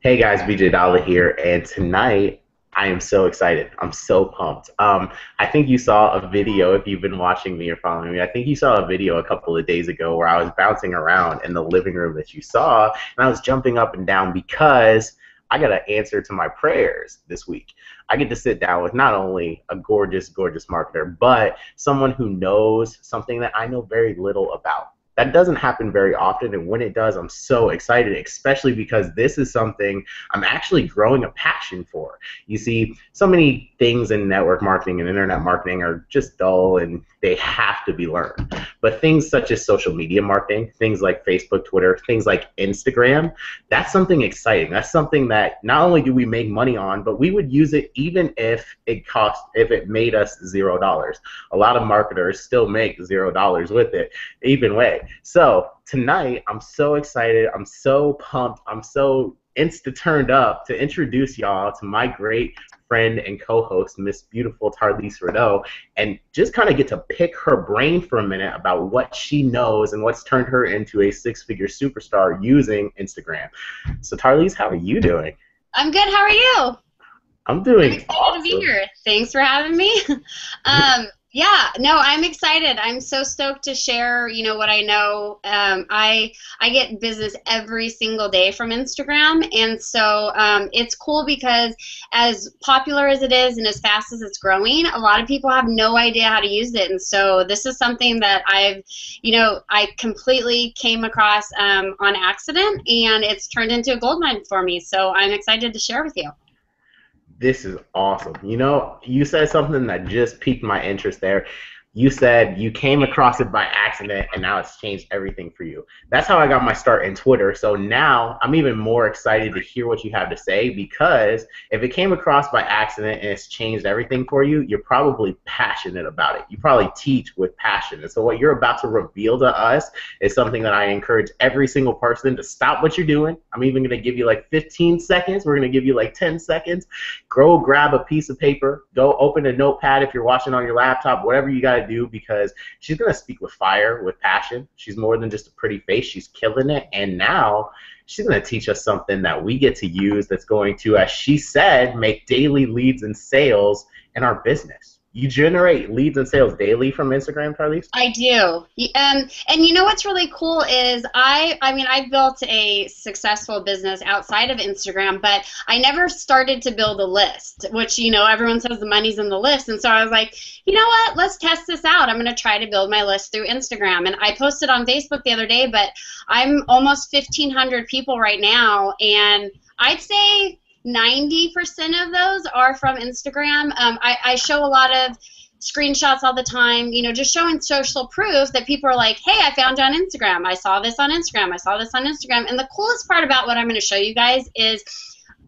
Hey guys, BJ Dollar here, and tonight I am so excited. I'm so pumped. I think you saw a video if you've been watching me or following me. I think you saw a video a couple of days ago where I was bouncing around in the living room that you saw, and I was jumping up and down because I got an answer to my prayers this week. I get to sit down with not only a gorgeous, gorgeous marketer, but someone who knows something that I know very little about. That doesn't happen very often, and when it does, I'm so excited, especially because this is something I'm actually growing a passion for. You see, so many things in network marketing and internet marketing are just dull and they have to be learned. But things such as social media marketing, things like Facebook, Twitter, things like Instagram, that's something exciting. That's something that not only do we make money on, but we would use it even if it made us $0. A lot of marketers still make $0 with it, even way. So tonight, I'm so excited, I'm so pumped, I'm so insta-turned up to introduce y'all to my great friend and co-host, Miss Beautiful Tar'Lese Rideaux, and just kind of get to pick her brain for a minute about what she knows and what's turned her into a six-figure superstar using Instagram. So Tar'Lese, how are you doing? I'm good. How are you? I'm doing I'm excited awesome. to be here. Thanks for having me. Yeah, no, I'm excited. I'm so stoked to share, what I know. I get business every single day from Instagram, and so it's cool because as popular as it is and as fast as it's growing, a lot of people have no idea how to use it. And so this is something that I completely came across on accident, and it's turned into a goldmine for me. So I'm excited to share with you. This is awesome. You know, you said something that just piqued my interest there. You said you came across it by accident and now it's changed everything for you. That's how I got my start in Twitter. So now I'm even more excited to hear what you have to say, because if it came across by accident and it's changed everything for you, you're probably passionate about it. You probably teach with passion. And so what you're about to reveal to us is something that I encourage every single person to stop what you're doing. I'm even going to give you like 15 seconds. We're going to give you like 10 seconds. Go grab a piece of paper. Go open a notepad if you're watching on your laptop, whatever you got to do, because she's going to speak with fire, with passion. She's more than just a pretty face. She's killing it. And now she's going to teach us something that we get to use that's going to, as she said, make daily leads and sales in our business. You generate leads and sales daily from Instagram, Tar'Lese? I do. And you know what's really cool is I've built a successful business outside of Instagram, but I never started to build a list, which, everyone says the money's in the list. And so I was like, you know what, let's test this out. I'm going to try to build my list through Instagram. And I posted on Facebook the other day, but I'm almost 1,500 people right now, and I'd say 90% of those are from Instagram. I show a lot of screenshots all the time, just showing social proof that people are like, hey, I found you on Instagram. I saw this on Instagram. I saw this on Instagram. And the coolest part about what I'm going to show you guys is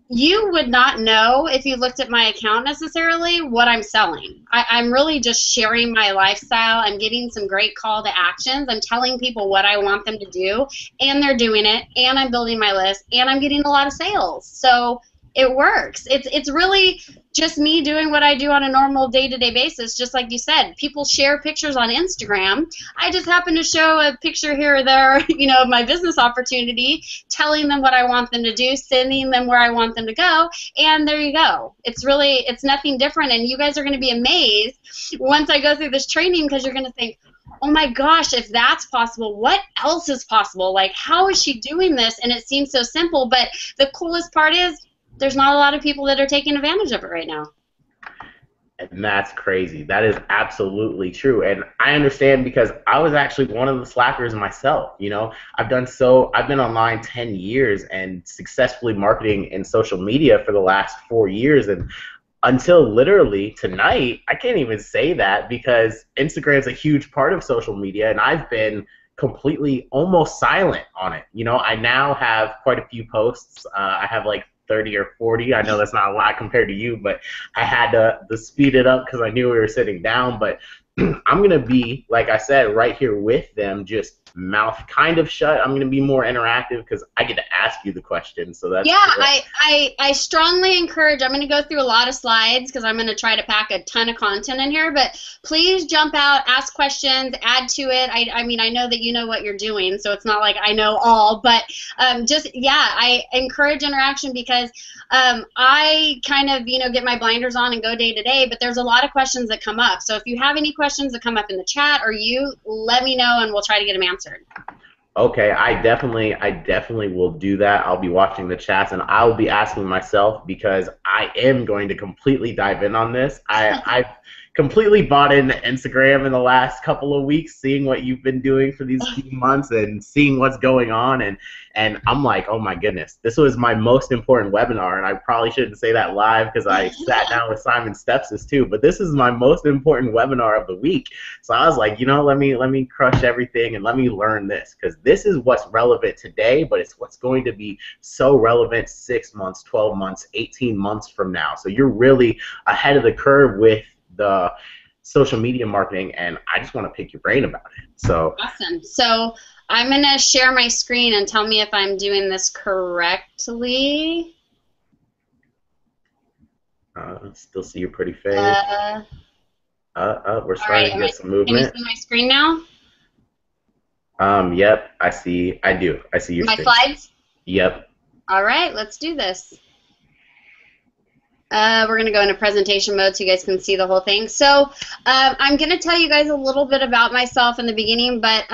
you would not know if you looked at my account necessarily what I'm selling. I'm really just sharing my lifestyle. I'm giving some great call to actions. I'm telling people what I want them to do, and they're doing it, and I'm building my list, and I'm getting a lot of sales. So it works. It's really just me doing what I do on a normal day-to-day basis, just like you said. People share pictures on Instagram. I just happen to show a picture here or there, of my business opportunity, telling them what I want them to do, sending them where I want them to go, and there you go. It's nothing different, and you guys are going to be amazed once I go through this training, because you're going to think, oh my gosh, if that's possible, what else is possible? Like, how is she doing this? And it seems so simple, but the coolest part is, there's not a lot of people that are taking advantage of it right now. And that's crazy. That is absolutely true. And I understand, because I was actually one of the slackers myself. I've been online 10 years and successfully marketing in social media for the last 4 years. And until literally tonight, I can't even say that, because Instagram's a huge part of social media, and I've been completely almost silent on it. I now have quite a few posts. I have like 30 or 40. I know that's not a lot compared to you, but I had to speed it up because I knew we were sitting down. But I'm going to be, like I said, right here with them, just mouth kind of shut. I'm going to be more interactive because I get to ask you the questions. So that's Yeah, cool. I strongly encourage, I'm going to go through a lot of slides because I'm going to try to pack a ton of content in here, but please jump out, ask questions, add to it. I mean, I know that you know what you're doing, so it's not like I know all, but just, yeah, I encourage interaction because I kind of, get my blinders on and go day to day, but there's a lot of questions that come up. So if you have any questions that come up in the chat or let me know and we'll try to get them answered. Okay, I definitely will do that. I'll be watching the chats and I'll be asking myself because I am going to completely dive in on this. I've completely bought into Instagram in the last couple of weeks, seeing what you've been doing for these few months and seeing what's going on, and I'm like, oh my goodness, this was my most important webinar, and I probably shouldn't say that live because I sat down with Simon Stepsis too, but this is my most important webinar of the week. So I was like, let me crush everything and let me learn this because this is what's relevant today, but it's what's going to be so relevant 6 months, 12 months, 18 months from now. So you're really ahead of the curve with the social media marketing, and I just want to pick your brain about it. So awesome. So I'm going to share my screen and tell me if I'm doing this correctly. Still see your pretty face. We're starting to get some movement. Can you see my screen now? Yep, I see your my screen. Slides? Yep. All right, let's do this. We're going to go into presentation mode so you guys can see the whole thing. So I'm going to tell you guys a little bit about myself in the beginning, but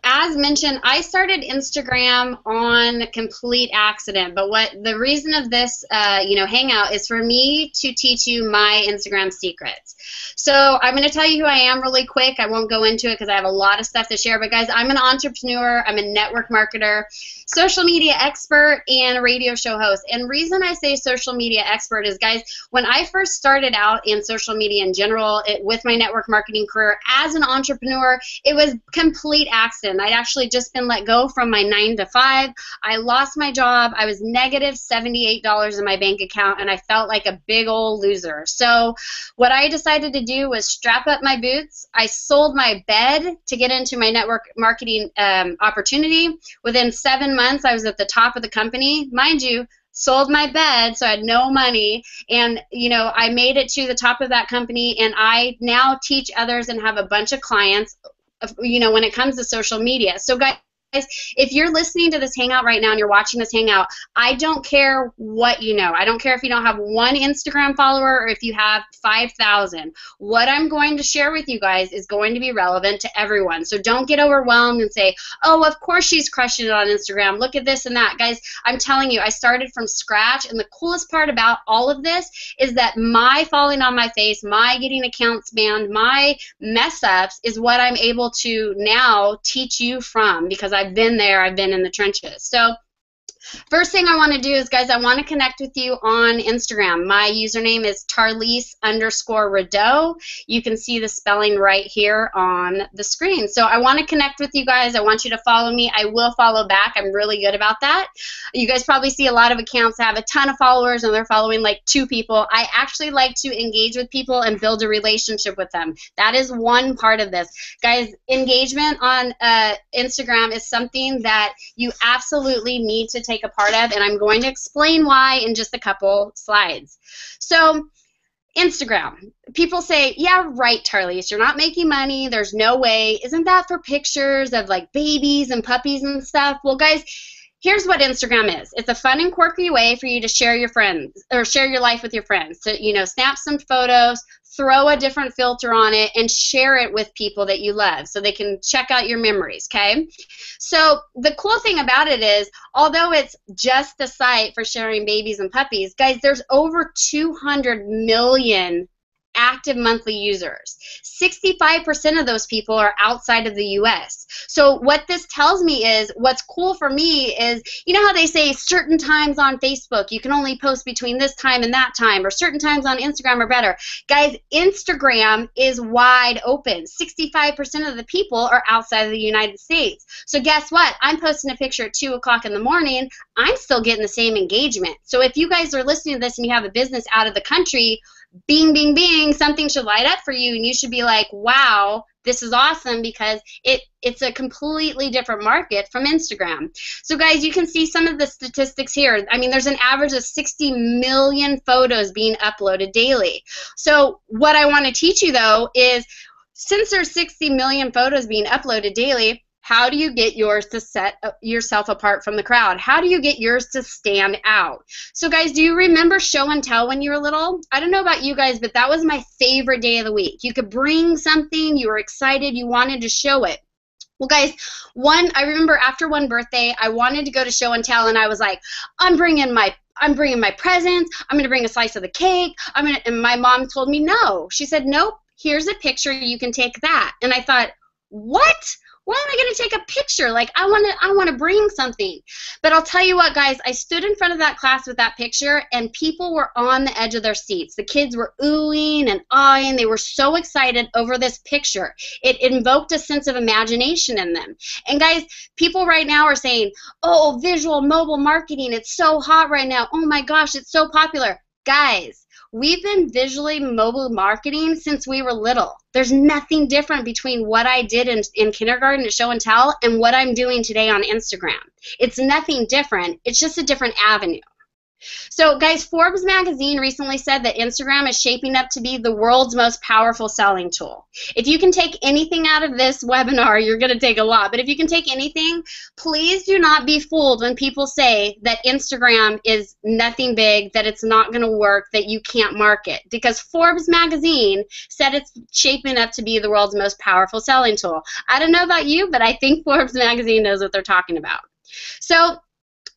as mentioned, I started Instagram on complete accident. But the reason of this, hangout is for me to teach you my Instagram secrets. So I'm going to tell you who I am really quick. I won't go into it because I have a lot of stuff to share. But guys, I'm an entrepreneur. I'm a network marketer, social media expert, and a radio show host. And reason I say social media expert is, guys, when I first started out in social media in general, with my network marketing career as an entrepreneur, it was complete accident. I'd actually just been let go from my 9-to-5. I lost my job. I was negative $78 in my bank account, and I felt like a big old loser. So what I decided to do was strap up my boots. I sold my bed to get into my network marketing opportunity. Within 7 months, I was at the top of the company. Mind you, sold my bed, so I had no money, and I made it to the top of that company, and I now teach others and have a bunch of clients when it comes to social media. So guys, if you're listening to this hangout right now and you're watching this hangout, I don't care what you know. I don't care if you don't have one Instagram follower or if you have 5,000. What I'm going to share with you guys is going to be relevant to everyone. So don't get overwhelmed and say, oh, of course she's crushing it on Instagram. Look at this and that. Guys, I'm telling you, I started from scratch, and the coolest part about all of this is that my falling on my face, my getting accounts banned, my mess ups is what I'm able to now teach you from, because I've been there, I've been in the trenches. So first thing I want to do is, guys, I want to connect with you on Instagram. My username is Tar'Lese_Rideaux. You can see the spelling right here on the screen. So I want to connect with you guys. I want you to follow me. I will follow back. I'm really good about that. You guys probably see a lot of accounts that have a ton of followers and they're following like 2 people. I actually like to engage with people and build a relationship with them. That is one part of this. Guys, engagement on Instagram is something that you absolutely need to take a part of, and I'm going to explain why in just a couple slides. So Instagram, people say, yeah, right, Tar'Lese, you're not making money, there's no way. Isn't that for pictures of like babies and puppies and stuff? Well, guys, here's what Instagram is. It's a fun and quirky way for you to share your friends, or share your life with your friends. So, snap some photos, throw a different filter on it, and share it with people that you love so they can check out your memories, okay? So the cool thing about it is, although it's just a site for sharing babies and puppies, guys, there's over 200 million active monthly users. 65% of those people are outside of the US. So what this tells me is, what's cool for me is, you know how they say certain times on Facebook you can only post between this time and that time, or certain times on Instagram are better. Guys, Instagram is wide open. 65% of the people are outside of the United States. So guess what? I'm posting a picture at 2 o'clock in the morning. I'm still getting the same engagement. So if you guys are listening to this and you have a business out of the country, bing, bing, bing, something should light up for you, and you should be like, wow, this is awesome because it's a completely different market from Instagram. So guys, you can see some of the statistics here. I mean, there's an average of 60 million photos being uploaded daily. So what I want to teach you though is, since there's 60 million photos being uploaded daily, how do you get yours to set yourself apart from the crowd? How do you get yours to stand out? So guys, do you remember show and tell when you were little? I don't know about you guys, but that was my favorite day of the week. You could bring something, you were excited, you wanted to show it. Well, guys, I remember after one birthday, I wanted to go to show and tell, and I was like, I'm bringing my presents. I'm going to bring a slice of the cake. And my mom told me no. She said, nope, here's a picture. You can take that. And I thought, what? Why am I going to take a picture? Like, I want to bring something. But I'll tell you what, guys, I stood in front of that class with that picture, and people were on the edge of their seats. The kids were oohing and aahing. They were so excited over this picture. It invoked a sense of imagination in them. And guys, people right now are saying, oh, visual mobile marketing, it's so hot right now. Oh my gosh, it's so popular. Guys, we've been visually mobile marketing since we were little. There's nothing different between what I did in kindergarten at show and tell and what I'm doing today on Instagram. It's nothing different. It's just a different avenue. So guys, Forbes magazine recently said that Instagram is shaping up to be the world's most powerful selling tool. If you can take anything out of this webinar, you're going to take a lot. But if you can take anything, please do not be fooled when people say that Instagram is nothing big, that it's not going to work, that you can't market. Because Forbes magazine said it's shaping up to be the world's most powerful selling tool. I don't know about you, but I think Forbes magazine knows what they're talking about. So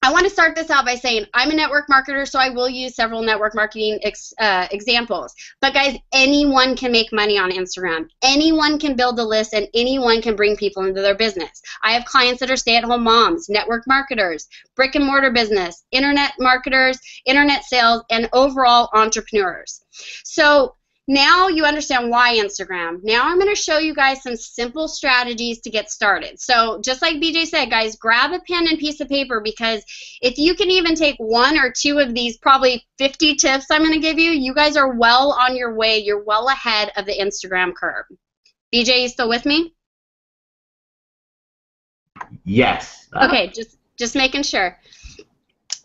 I want to start this out by saying I'm a network marketer, so I will use several network marketing examples. But guys, anyone can make money on Instagram. Anyone can build a list, and anyone can bring people into their business. I have clients that are stay-at-home moms, network marketers, brick-and-mortar business, internet marketers, internet sales, and overall entrepreneurs. So now you understand why Instagram. Now I'm going to show you guys some simple strategies to get started. So just like BJ said, guys, grab a pen and piece of paper, because if you can even take one or two of these probably 50 tips I'm going to give you, you guys are well on your way. You're well ahead of the Instagram curve. BJ, you still with me? Yes. Okay, just making sure.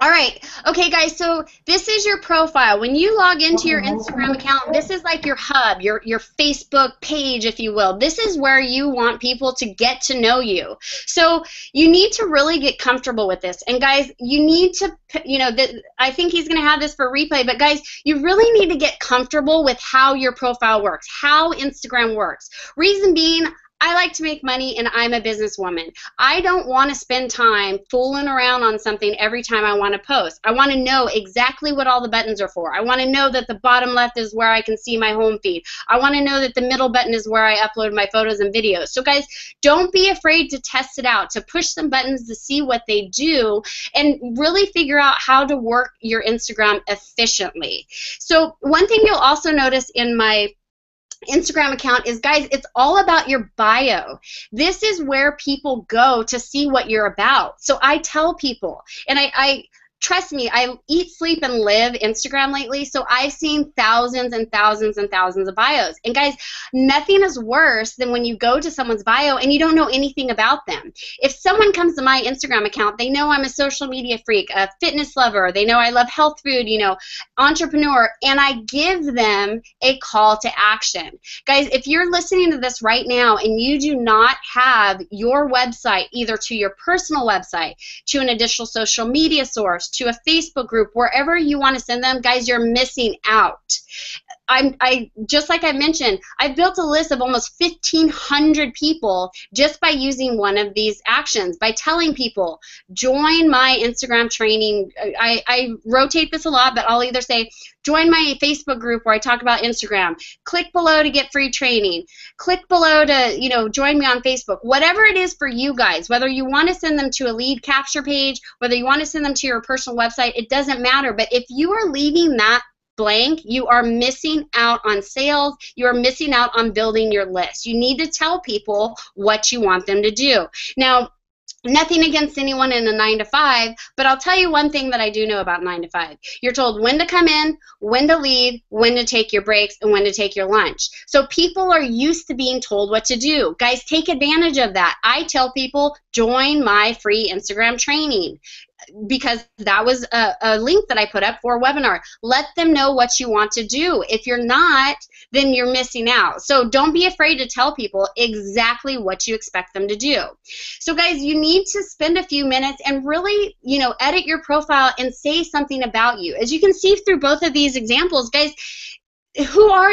All right. Okay, guys, so this is your profile. When you log into your Instagram account, this is like your hub, your Facebook page, if you will. This is where you want people to get to know you. So you need to really get comfortable with this. And, guys, you need to, I think he's going to have this for replay, but, guys, you really need to get comfortable with how your profile works, how Instagram works. Reason being, I like to make money, and I'm a businesswoman. I don't want to spend time fooling around on something every time I want to post. I want to know exactly what all the buttons are for. I want to know that the bottom left is where I can see my home feed. I want to know that the middle button is where I upload my photos and videos. So guys, don't be afraid to test it out, to push some buttons to see what they do, and really figure out how to work your Instagram efficiently. So one thing you'll also notice in my Instagram account is, guys, it's all about your bio. This is where people go to see what you're about. So I tell people, and I trust me, I eat, sleep, and live Instagram lately, so I've seen thousands and thousands and thousands of bios. And guys, nothing is worse than when you go to someone's bio and you don't know anything about them. If someone comes to my Instagram account, they know I'm a social media freak, a fitness lover, they know I love health food, entrepreneur, and I give them a call to action. Guys, if you're listening to this right now and you do not have your website, either to your personal website, to an additional social media source, to a Facebook group, wherever you want to send them, guys, you're missing out. Just like I mentioned, I've built a list of almost 1,500 people just by using one of these actions, by telling people, join my Instagram training. I rotate this a lot, but I'll either say, join my Facebook group where I talk about Instagram. Click below to get free training. Click below to, join me on Facebook. Whatever it is for you guys, whether you want to send them to a lead capture page, whether you want to send them to your personal website, it doesn't matter. But if you are leaving that blank, you are missing out on sales. You are missing out on building your list. You need to tell people what you want them to do. Now, Nothing against anyone in a 9 to 5, but I'll tell you one thing that I do know about 9 to 5. You're told when to come in, when to leave, when to take your breaks, and when to take your lunch. So people are used to being told what to do. Guys, take advantage of that. I tell people, join my free Instagram training, because that was a link that I put up for a webinar. Let them know what you want to do. If you're not, then you're missing out. So don't be afraid to tell people exactly what you expect them to do. So guys, you need to spend a few minutes and really, edit your profile and say something about you. As you can see through both of these examples, guys, who are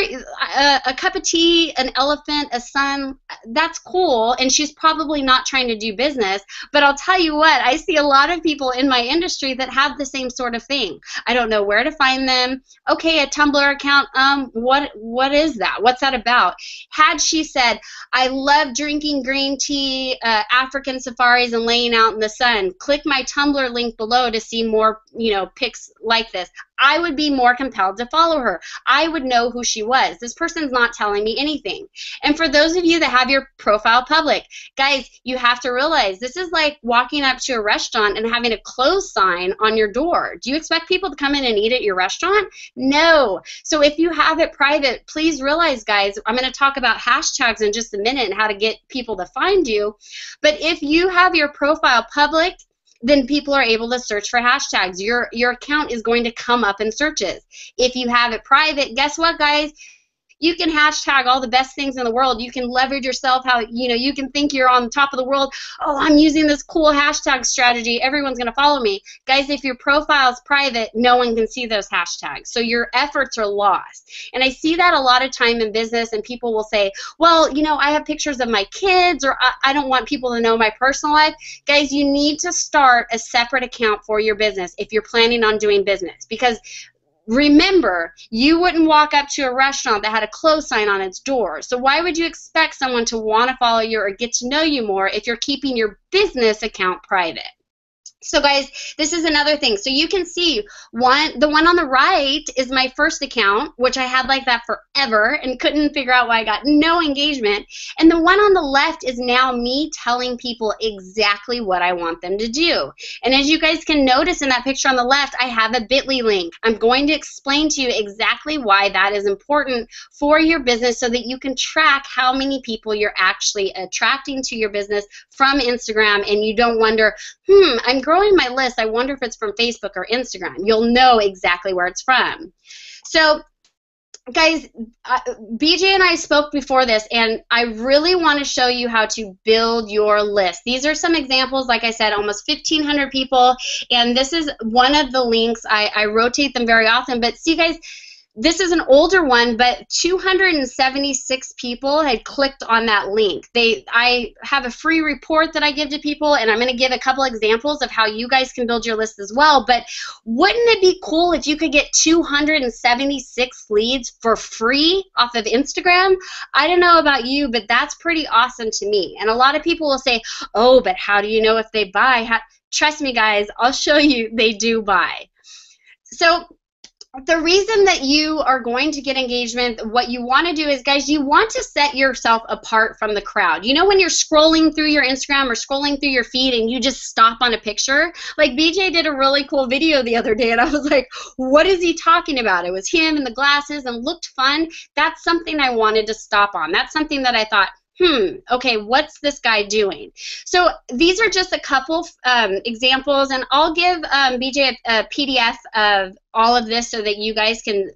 a cup of tea, an elephant, a sun, that's cool, and she's probably not trying to do business, but I'll tell you what, I see a lot of people in my industry that have the same sort of thing. I don't know where to find them. Okay, a Tumblr account, what is that? What's that about? Had she said, I love drinking green tea, African safaris, and laying out in the sun, click my Tumblr link below to see more, pics like this, I would be more compelled to follow her. I would know who she was. This person's not telling me anything. And for those of you that have your profile public, guys, you have to realize this is like walking up to a restaurant and having a close sign on your door. Do you expect people to come in and eat at your restaurant? No. So if you have it private, please realize, guys, I'm going to talk about hashtags in just a minute and how to get people to find you. But if you have your profile public, then people are able to search for hashtags. Your account is going to come up in searches. If you have it private, guess what, guys? You can hashtag all the best things in the world. You can leverage yourself how, you can think you're on top of the world. Oh, I'm using this cool hashtag strategy. Everyone's going to follow me. Guys, if your profile is private, no one can see those hashtags. So your efforts are lost. And I see that a lot of time in business, and people will say, well, I have pictures of my kids, or I don't want people to know my personal life. Guys, you need to start a separate account for your business if you're planning on doing business, because remember, you wouldn't walk up to a restaurant that had a close sign on its door. So why would you expect someone to want to follow you or get to know you more if you're keeping your business account private? So guys, this is another thing. So you can see the one on the right is my first account, which I had like that forever and couldn't figure out why I got no engagement. And the one on the left is now me telling people exactly what I want them to do. And as you guys can notice in that picture on the left, I have a bit.ly link. I'm going to explain to you exactly why that is important for your business so that you can track how many people you're actually attracting to your business from Instagram, and you don't wonder, I'm growing my list, I wonder if it's from Facebook or Instagram. You'll know exactly where it's from. So guys, BJ and I spoke before this, and I really want to show you how to build your list. These are some examples. Like I said, almost 1,500 people, and this is one of the links. I rotate them very often, but see, guys, this is an older one, but 276 people had clicked on that link. I have a free report that I give to people, and I'm going to give a couple examples of how you guys can build your list as well. But wouldn't it be cool if you could get 276 leads for free off of Instagram? I don't know about you, but that's pretty awesome to me. And a lot of people will say, oh, but how do you know if they buy? Trust me, guys, I'll show you they do buy. So the reason that you are going to get engagement, what you want to do is, guys, you want to set yourself apart from the crowd. You know when you're scrolling through your Instagram or scrolling through your feed and you just stop on a picture? Like BJ did a really cool video the other day, and I was like, what is he talking about? It was him and the glasses and looked fun. That's something I wanted to stop on. That's something that I thought, okay, what's this guy doing? So these are just a couple examples, and I'll give BJ a PDF of all of this so that you guys can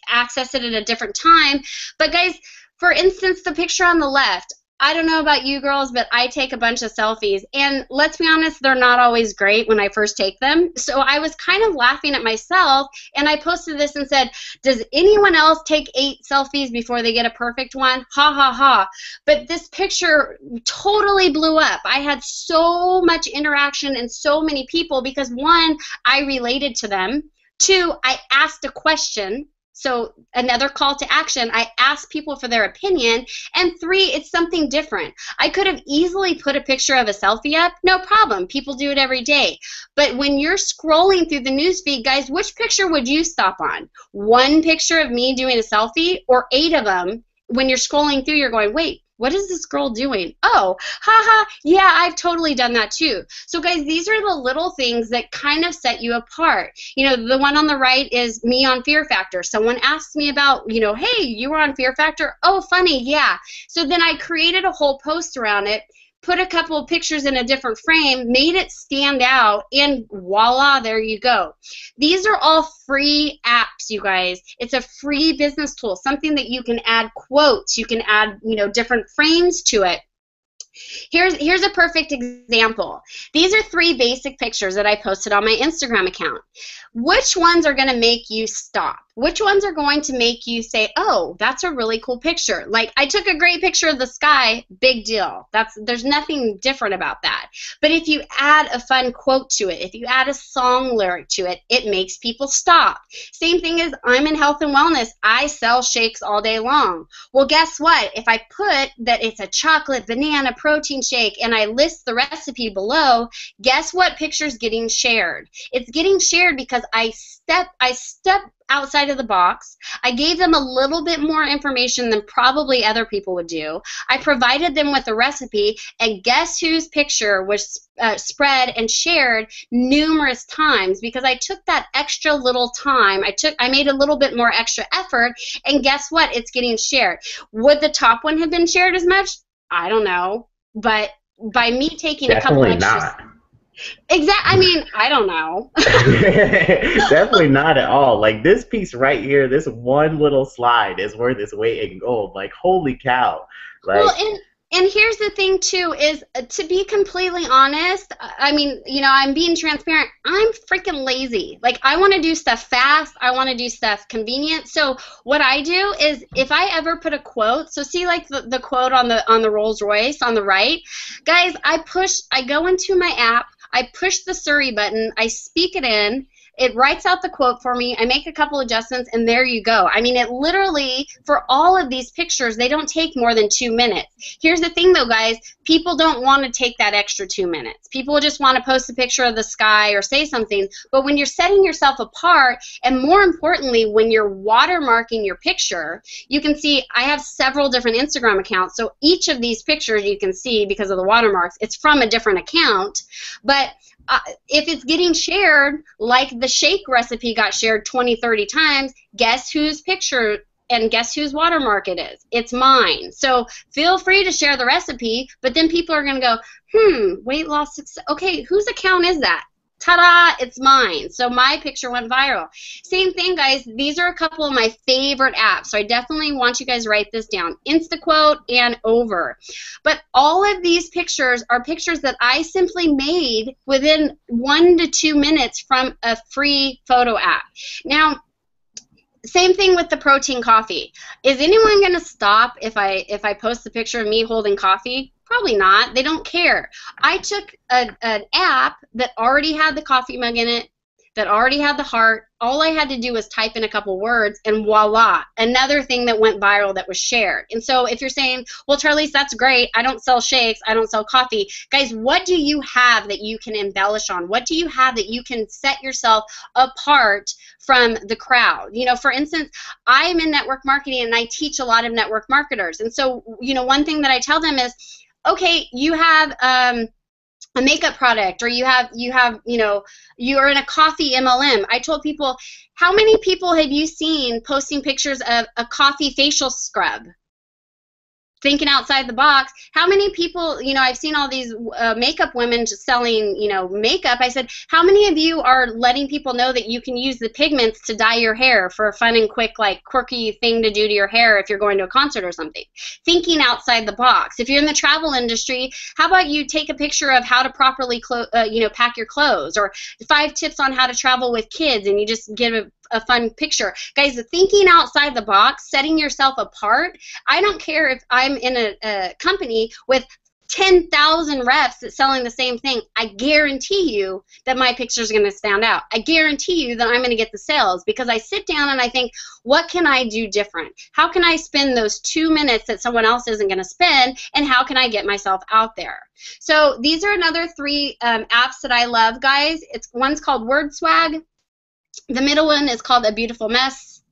access it at a different time. But guys, for instance, the picture on the left, I don't know about you girls, but I take a bunch of selfies, and let's be honest, they're not always great when I first take them. So I was kind of laughing at myself, and I posted this and said, does anyone else take 8 selfies before they get a perfect one? Ha ha ha. But this picture totally blew up. I had so much interaction and so many people because 1, I related to them. 2, I asked a question. So another call to action, I asked people for their opinion. And 3, it's something different. I could have easily put a picture of a selfie up, no problem. People do it every day. But when you're scrolling through the newsfeed, guys, which picture would you stop on? 1 picture of me doing a selfie, or 8 of them? When you're scrolling through, you're going, wait, what is this girl doing? Oh, haha, yeah, I've totally done that too. So guys, these are the little things that kind of set you apart. You know, the one on the right is me on Fear Factor. Someone asked me about, you know, hey, you were on Fear Factor? Oh, funny, yeah. So then I created a whole post around it, put a couple of pictures in a different frame, made it stand out, and voila, there you go. These are all free apps, you guys. It's a free business tool, something that you can add quotes, you can add, you know, different frames to it. Here's a perfect example. These are 3 basic pictures that I posted on my Instagram account. Which ones are going to make you stop? Which ones are going to make you say, oh, that's a really cool picture? Like, I took a great picture of the sky, big deal. There's nothing different about that. But if you add a fun quote to it, if you add a song lyric to it, it makes people stop. Same thing as I'm in health and wellness. I sell shakes all day long. Well, guess what? If I put that it's a chocolate banana protein shake and I list the recipe below, guess what picture's getting shared? It's getting shared because I step outside of the box. I gave them a little bit more information than probably other people would do. I provided them with a recipe, and guess whose picture was spread and shared numerous times because I took that extra little time. I made a little bit more extra effort, and guess what? It's getting shared. Would the top one have been shared as much? I don't know, but by me taking a couple extra... Not. Exactly. I mean, I don't know. Definitely not at all. Like, this piece right here, this one little slide is worth its weight in gold. Like, holy cow. Like, well, and here's the thing too is, to be completely honest, I mean, you know, I'm being transparent. I'm freaking lazy. Like, I want to do stuff fast. I want to do stuff convenient. So what I do is, if I ever put a quote, so see like the quote on the Rolls Royce on the right, guys, I go into my app, I push the Surrey button, I speak it in, it writes out the quote for me, I make a couple adjustments, and there you go. I mean, it literally, for all of these pictures, they don't take more than 2 minutes. Here's the thing though, guys, people don't want to take that extra 2 minutes. People just want to post a picture of the sky or say something, but when you're setting yourself apart, and more importantly, when you're watermarking your picture, you can see I have several different Instagram accounts, so each of these pictures you can see because of the watermarks, it's from a different account, but if it's getting shared, like the shake recipe got shared 20, 30 times, guess whose picture and guess whose watermark it is? It's mine. So feel free to share the recipe, but then people are going to go, weight loss success. Okay, whose account is that? Ta-da, it's mine. So my picture went viral. Same thing, guys. These are a couple of my favorite apps, so I definitely want you guys to write this down. InstaQuote and Over. But all of these pictures are pictures that I simply made within 1 to 2 minutes from a free photo app. Now, same thing with the protein coffee. Is anyone going to stop if I post a picture of me holding coffee? Probably not. They don't care. I took an app that already had the coffee mug in it, that already had the heart. All I had to do was type in a couple words, and voila, another thing that went viral that was shared. And so if you're saying, well, Tar'Lese, that's great. I don't sell shakes. I don't sell coffee. Guys, what do you have that you can embellish on? What do you have that you can set yourself apart from the crowd? You know, for instance, I'm in network marketing, and I teach a lot of network marketers. And so, you know, one thing that I tell them is, okay, you have a makeup product, or you know, you're in a coffee MLM. I told people, how many people have you seen posting pictures of a coffee facial scrub? Thinking outside the box, how many people, you know, I've seen all these makeup women just selling, you know, makeup. I said, how many of you are letting people know that you can use the pigments to dye your hair for a fun and quick, like, quirky thing to do to your hair if you're going to a concert or something? Thinking outside the box. If you're in the travel industry, how about you take a picture of how to properly, you know, pack your clothes, or 5 tips on how to travel with kids, and you just give a fun picture. Guys, thinking outside the box, setting yourself apart. I don't care if I'm in a company with 10,000 reps that's selling the same thing. I guarantee you that my picture is going to stand out. I guarantee you that I'm going to get the sales, because I sit down and I think, what can I do different? How can I spend those 2 minutes that someone else isn't going to spend, and how can I get myself out there? So these are another 3 apps that I love, guys. One's called WordSwag. The middle one is called A Beautiful Mess,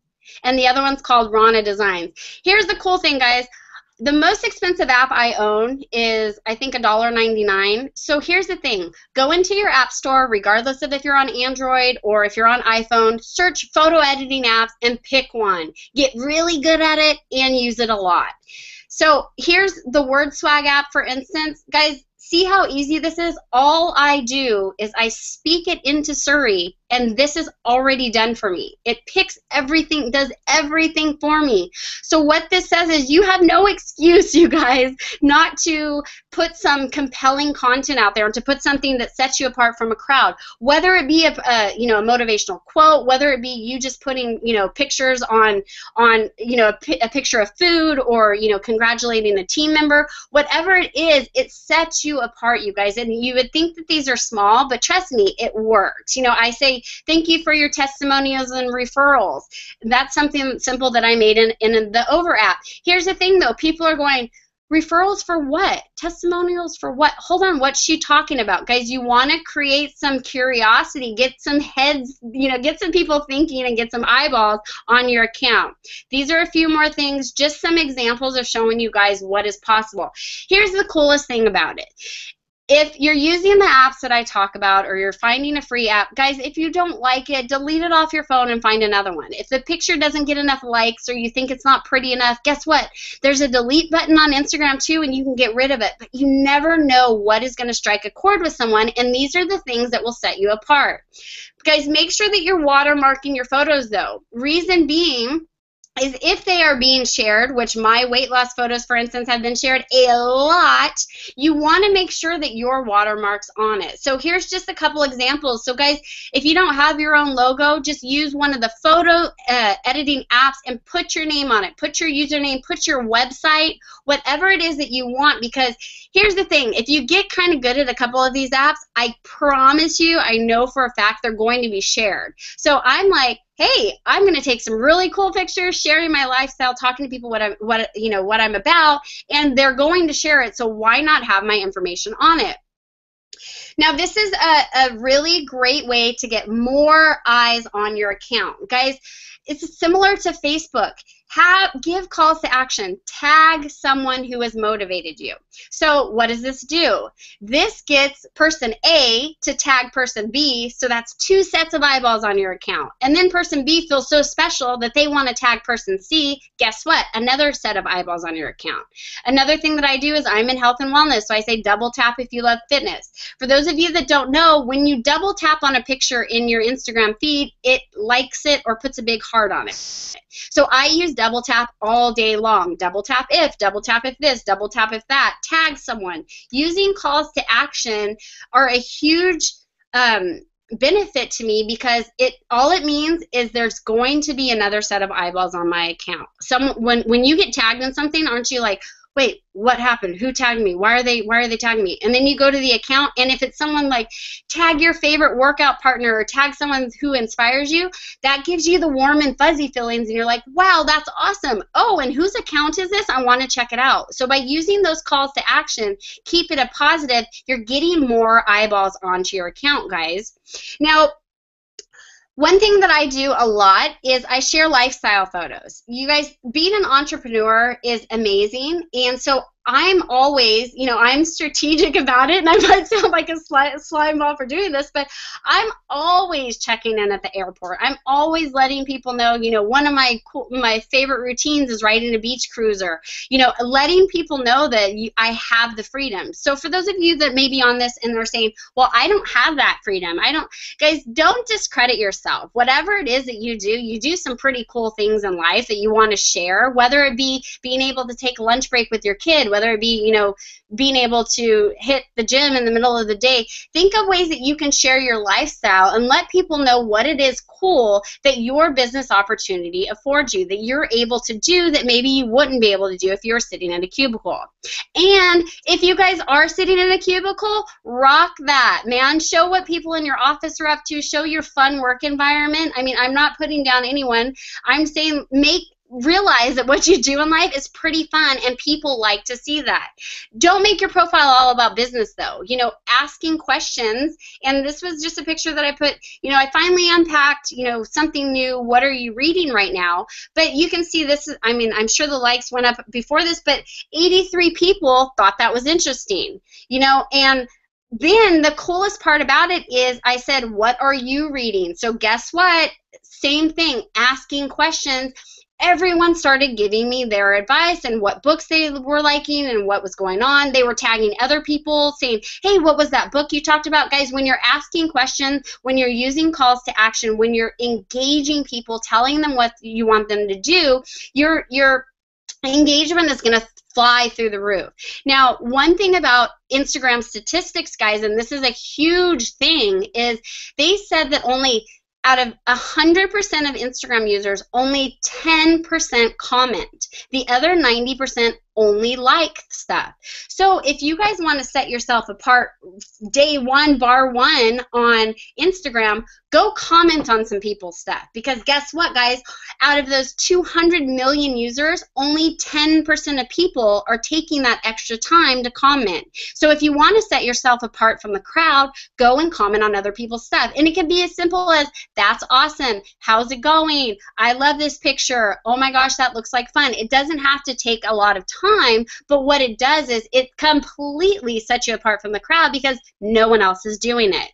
and the other one's called Rana Designs. Here's the cool thing, guys. The most expensive app I own is, I think, $1.99. So here's the thing. Go into your app store, regardless of if you're on Android or if you're on iPhone, search photo editing apps and pick one. Get really good at it and use it a lot. So here's the Word Swag app, for instance. Guys, see how easy this is? All I do is I speak it into Siri, and this is already done for me. It picks everything, does everything for me. So what this says is you have no excuse, you guys, not to put some compelling content out there and to put something that sets you apart from a crowd. Whether it be a motivational quote, whether it be you just putting pictures on a picture of food, or congratulating a team member, whatever it is, it sets you apart, you guys. And you would think that these are small, but trust me, it works. I say thank you for your testimonials and referrals. That's something simple that I made in the Over app. Here's the thing, though. People are going, referrals for what? Testimonials for what? Hold on, what's she talking about? Guys, you want to create some curiosity, get some heads, get some people thinking and get some eyeballs on your account. These are a few more things, just some examples of showing you guys what is possible. Here's the coolest thing about it. If you're using the apps that I talk about, or you're finding a free app, guys, if you don't like it, delete it off your phone and find another one. If the picture doesn't get enough likes, or you think it's not pretty enough, guess what? There's a delete button on Instagram too, and you can get rid of it. But you never know what is going to strike a chord with someone, and these are the things that will set you apart. Guys, make sure that you're watermarking your photos, though. Reason being is if they are being shared, which my weight loss photos, for instance, have been shared a lot, you want to make sure that your watermark's on it. So here's just a couple examples. So guys, if you don't have your own logo, just use one of the photo editing apps and put your name on it. Put your username, put your website, whatever it is that you want, because here's the thing. If you get kind of good at a couple of these apps, I promise you, I know for a fact they're going to be shared. So I'm like, hey, I'm going to take some really cool pictures, sharing my lifestyle, talking to people what I'm about, and they're going to share it, so why not have my information on it? Now, this is a really great way to get more eyes on your account. Guys, it's similar to Facebook. Give calls to action. Tag someone who has motivated you. So what does this do? This gets person A to tag person B, so that's 2 sets of eyeballs on your account. And then person B feels so special that they want to tag person C. Guess what? Another set of eyeballs on your account. Another thing that I do is I'm in health and wellness, so I say double tap if you love fitness. For those of you that don't know, when you double tap on a picture in your Instagram feed, it likes it or puts a big heart on it. So I use double tap all day long. Double tap if this, double tap if that. Tag someone. Using calls to action are a huge benefit to me, because all it means is there's going to be another set of eyeballs on my account. When you get tagged in something, aren't you like, wait, what happened? Who tagged me? Why are they tagging me? And then you go to the account, and if it's someone like tag your favorite workout partner or tag someone who inspires you, that gives you the warm and fuzzy feelings, and you're like, wow, that's awesome. Oh, and whose account is this? I want to check it out. So by using those calls to action, keep it a positive, you're getting more eyeballs onto your account, guys. Now, one thing that I do a lot is I share lifestyle photos. You guys, being an entrepreneur is amazing, and so I'm always, I'm strategic about it, and I might sound like a slime ball for doing this, but I'm always checking in at the airport. I'm always letting people know, one of my favorite routines is riding a beach cruiser. Letting people know that I have the freedom. So for those of you that may be on this and they're saying, well, I don't have that freedom. Guys, don't discredit yourself. Whatever it is that you do some pretty cool things in life that you want to share, whether it be being able to take a lunch break with your kid, whether it be, being able to hit the gym in the middle of the day. Think of ways that you can share your lifestyle and let people know what it is cool that your business opportunity affords you, that you're able to do that maybe you wouldn't be able to do if you were sitting in a cubicle. And if you guys are sitting in a cubicle, rock that, man. Show what people in your office are up to. Show your fun work environment. I mean, I'm not putting down anyone. I'm saying make realize that what you do in life is pretty fun and people like to see that. Don't make your profile all about business though. You know, asking questions, and this was just a picture that I put, you know, I finally unpacked, you know, something new. What are you reading right now? But you can see this, I mean, I'm sure the likes went up before this, but 83 people thought that was interesting, you know, and then the coolest part about it is I said, what are you reading? So guess what? Same thing, asking questions. Everyone started giving me their advice and what books they were liking and what was going on. They were tagging other people saying, hey, what was that book you talked about? Guys, when you're asking questions, when you're using calls to action, when you're engaging people, telling them what you want them to do, your engagement is going to fly through the roof. Now, one thing about Instagram statistics, guys, and this is a huge thing, is they said that only out of 100% of Instagram users, only 10% comment. The other 90% only like stuff. So if you guys want to set yourself apart day one, bar one on Instagram, go comment on some people's stuff. Because guess what, guys? Out of those 200 million users, only 10% of people are taking that extra time to comment. So if you want to set yourself apart from the crowd, go and comment on other people's stuff. And it can be as simple as, that's awesome, how's it going, I love this picture, oh my gosh, that looks like fun. It doesn't have to take a lot of time, but what it does is it completely sets you apart from the crowd because no one else is doing it.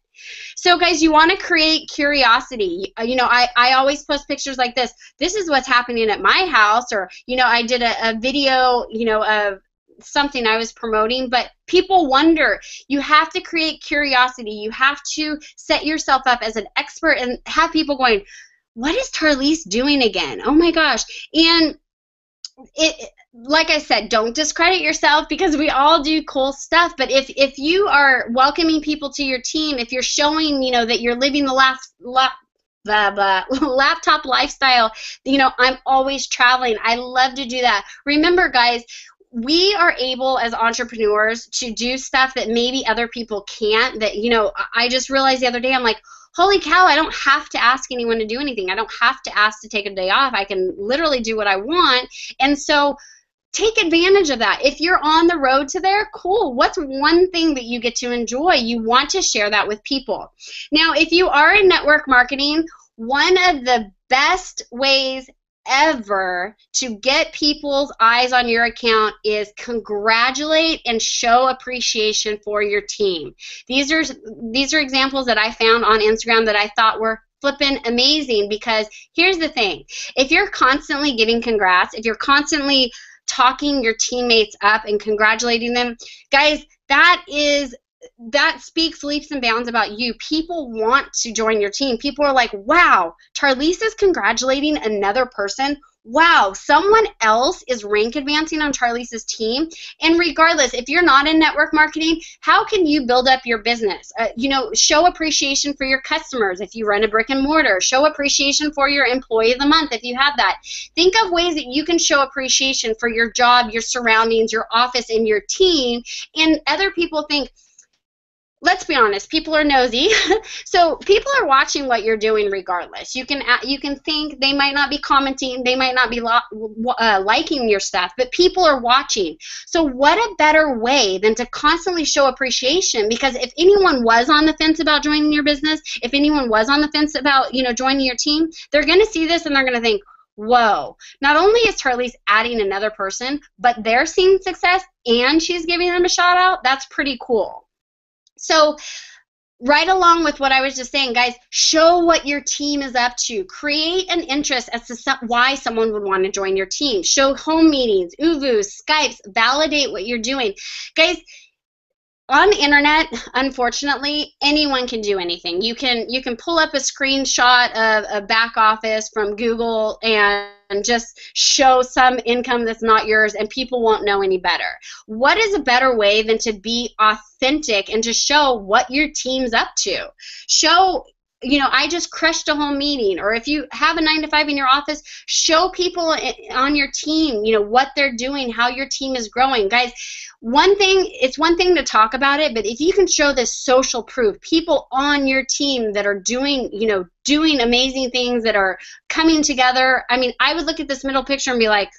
So guys, you want to create curiosity. You know, I always post pictures like this. This is what's happening at my house, or, you know, I did a video, you know, of something I was promoting, but people wonder. You have to create curiosity. You have to set yourself up as an expert and have people going, what is Tar'Lese doing again? Oh my gosh. And like I said, don't discredit yourself because we all do cool stuff. But if you are welcoming people to your team, if you're showing, you know, that you're living the laptop lifestyle, you know, I'm always traveling. I love to do that. Remember, guys, we are able as entrepreneurs to do stuff that maybe other people can't. That, you know, I just realized the other day, I'm like, holy cow, I don't have to ask anyone to do anything. I don't have to ask to take a day off. I can literally do what I want. And so take advantage of that. If you're on the road to there, cool. What's one thing that you get to enjoy? You want to share that with people. Now, if you are in network marketing, one of the best ways ever to get people's eyes on your account is congratulate and show appreciation for your team. These are examples that I found on Instagram that I thought were flippin' amazing, because here's the thing. If you're constantly giving congrats, if you're constantly talking your teammates up and congratulating them, guys, that speaks leaps and bounds about you. People want to join your team. People are like, wow, Tar'Lese is congratulating another person. Wow, someone else is rank advancing on Tar'Lese's team. And regardless, if you're not in network marketing, how can you build up your business? You know, show appreciation for your customers if you run a brick and mortar. Show appreciation for your employee of the month if you have that. Think of ways that you can show appreciation for your job, your surroundings, your office, and your team. And other people think, let's be honest, people are nosy. So people are watching what you're doing regardless. You can think they might not be commenting, they might not be liking your stuff, but people are watching. So what a better way than to constantly show appreciation? Because if anyone was on the fence about joining your business, if anyone was on the fence about, you know, joining your team, they're going to see this and they're going to think, whoa, not only is Tar'Lese adding another person, but they're seeing success and she's giving them a shout out. That's pretty cool. So right along with what I was just saying, guys, show what your team is up to. Create an interest as to why someone would want to join your team. Show home meetings, UVUs, Skypes, validate what you're doing. Guys, on the internet, unfortunately, anyone can do anything. You can pull up a screenshot of a back office from Google and just show some income that's not yours, and people won't know any better. What is a better way than to be authentic and to show what your team's up to? Show I just crushed a whole meeting. Or if you have a 9 to 5 in your office, show people on your team, what they're doing, how your team is growing. Guys, it's one thing to talk about it, but if you can show this social proof, people on your team that are doing, doing amazing things, that are coming together. I mean, I would look at this middle picture and be like,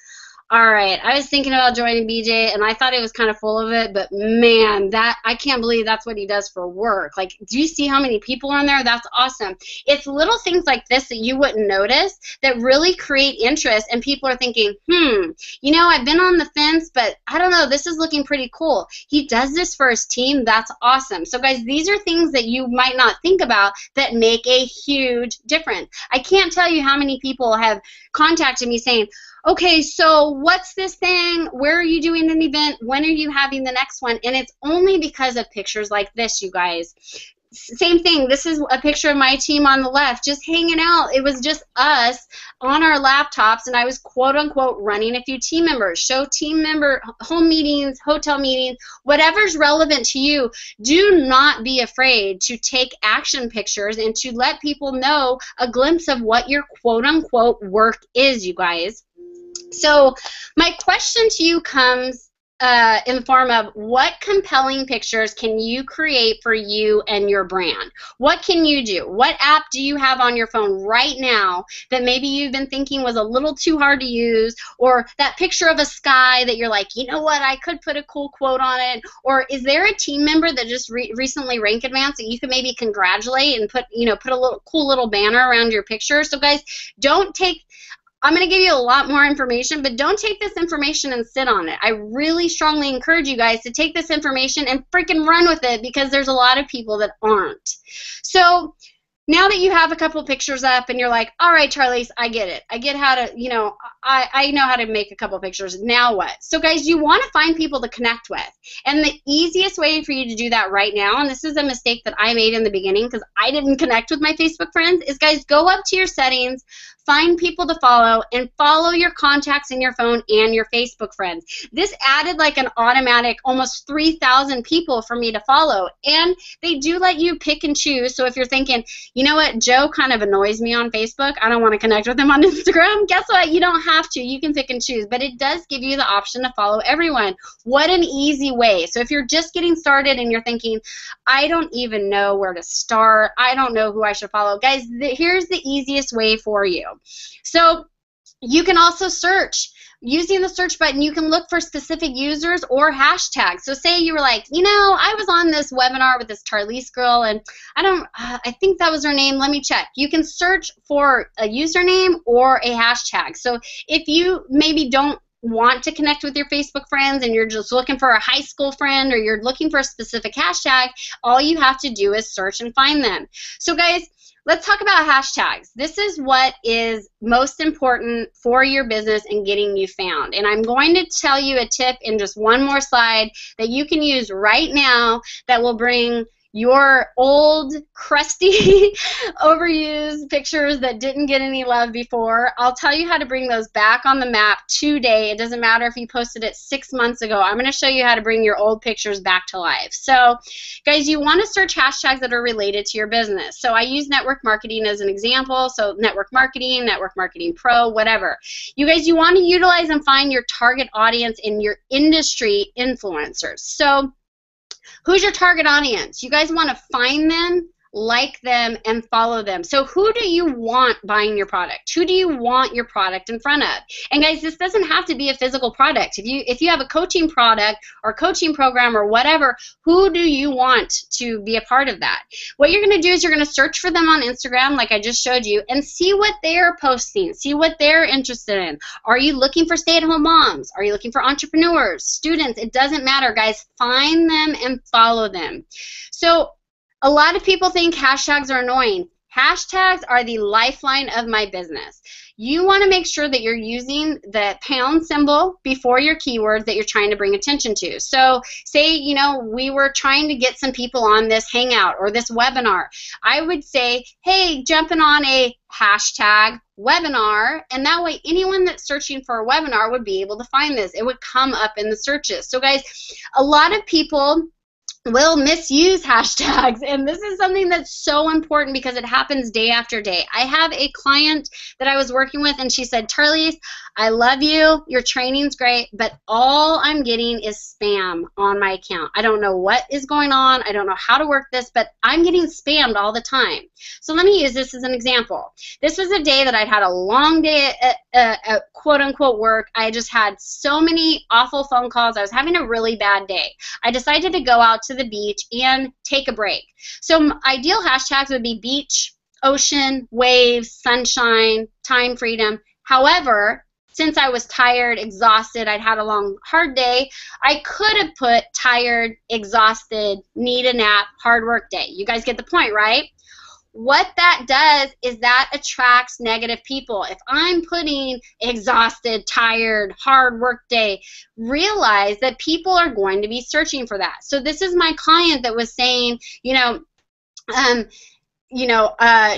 all right, I was thinking about joining BJ, and I thought it was kind of full of it, but man, I can't believe that's what he does for work. Like, do you see how many people are in there? That's awesome. It's little things like this that you wouldn't notice that really create interest, and people are thinking, I've been on the fence, but I don't know, this is looking pretty cool. He does this for his team. That's awesome. So, guys, these are things that you might not think about that make a huge difference. I can't tell you how many people have contacted me saying, okay, so what's this thing? Where are you doing an event? When are you having the next one? And it's only because of pictures like this, you guys. Same thing. This is a picture of my team on the left, just hanging out. It was just us on our laptops, and I was quote-unquote running a few team members. Show team member home meetings, hotel meetings, whatever's relevant to you. Do not be afraid to take action pictures and to let people know a glimpse of what your quote-unquote work is, you guys. So my question to you comes in the form of, what compelling pictures can you create for you and your brand? What can you do? What app do you have on your phone right now that maybe you've been thinking was a little too hard to use? Or that picture of a sky that you're like, you know what, I could put a cool quote on it? Or is there a team member that just recently rank advanced that you can maybe congratulate and put a cool little banner around your picture? So guys, I'm going to give you a lot more information, but don't take this information and sit on it. I really strongly encourage you guys to take this information and freaking run with it, because there's a lot of people that aren't. So now that you have a couple pictures up and you're like, all right, Tar'Lese, I get it. I get how to, I know how to make a couple pictures. Now what? So guys, you want to find people to connect with. And the easiest way for you to do that right now, and this is a mistake that I made in the beginning because I didn't connect with my Facebook friends, is guys, go up to your settings, find people to follow, and follow your contacts in your phone and your Facebook friends. This added like an automatic almost 3,000 people for me to follow. And they do let you pick and choose. So if you're thinking, you know what, Joe kind of annoys me on Facebook, I don't want to connect with him on Instagram, guess what? You don't have to. You can pick and choose. But it does give you the option to follow everyone. What an easy way. So if you're just getting started and you're thinking, I don't even know where to start, I don't know who I should follow, guys, here's the easiest way for you. So you can also search. Using the search button, you can look for specific users or hashtags. So say you were like, I was on this webinar with this Tar'Lese girl, and I think that was her name. Let me check. You can search for a username or a hashtag. So if you maybe don't want to connect with your Facebook friends and you're just looking for a high school friend, or you're looking for a specific hashtag, all you have to do is search and find them. So guys, let's talk about hashtags. This is what is most important for your business and getting you found. And I'm going to tell you a tip in just one more slide that you can use right now that will bring your old, crusty, overused pictures that didn't get any love before. I'll tell you how to bring those back on the map today. It doesn't matter if you posted it 6 months ago. I'm going to show you how to bring your old pictures back to life. So, guys, you want to search hashtags that are related to your business. So I use network marketing as an example. So network marketing pro, whatever. You guys, you want to utilize and find your target audience in your industry influencers. So who's your target audience? You guys want to find them, like them, and follow them. So who do you want buying your product? Who do you want your product in front of? And guys, this doesn't have to be a physical product. If you have a coaching product or coaching program or whatever, who do you want to be a part of that? What you're going to do is you're going to search for them on Instagram, like I just showed you, and see what they're posting. See what they're interested in. Are you looking for stay-at-home moms? Are you looking for entrepreneurs, students? It doesn't matter, guys. Find them and follow them. So a lot of people think hashtags are annoying. Hashtags are the lifeline of my business. You want to make sure that you're using the pound symbol before your keywords that you're trying to bring attention to. So say, we were trying to get some people on this hangout or this webinar. I would say, hey, jumping on a hashtag webinar, and that way anyone that's searching for a webinar would be able to find this. It would come up in the searches. So guys, a lot of people will misuse hashtags, and this is something that's so important because it happens day after day. I have a client that I was working with, and she said, Tar'Lese, I love you, your training's great, but all I'm getting is spam on my account. I don't know what is going on, I don't know how to work this, but I'm getting spammed all the time. So let me use this as an example. This was a day that I'd had a long day at quote-unquote work. I just had so many awful phone calls. I was having a really bad day. I decided to go out to the beach and take a break. So ideal hashtags would be beach, ocean, waves, sunshine, time freedom. However, since I was tired, exhausted, I'd had a long, hard day, I could have put tired, exhausted, need a nap, hard work day. You guys get the point, right? What that does is that attracts negative people. If I'm putting exhausted, tired, hard work day, realize that people are going to be searching for that. So this is my client that was saying,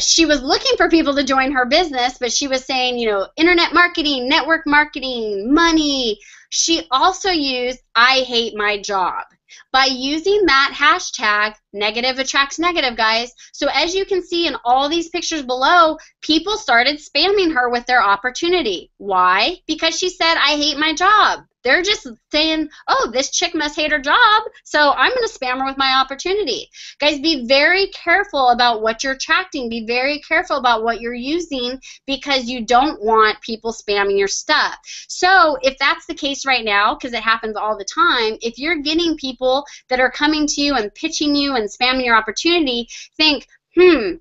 she was looking for people to join her business, but she was saying, internet marketing, network marketing, money. She also used, I hate my job. By using that hashtag, negative attracts negative, guys. So as you can see in all these pictures below, people started spamming her with their opportunity. Why? Because she said, I hate my job. They're just saying, oh, this chick must hate her job, so I'm going to spam her with my opportunity. Guys, be very careful about what you're attracting. Be very careful about what you're using because you don't want people spamming your stuff. So if that's the case right now, because it happens all the time, if you're getting people that are coming to you and pitching you and spamming your opportunity, think,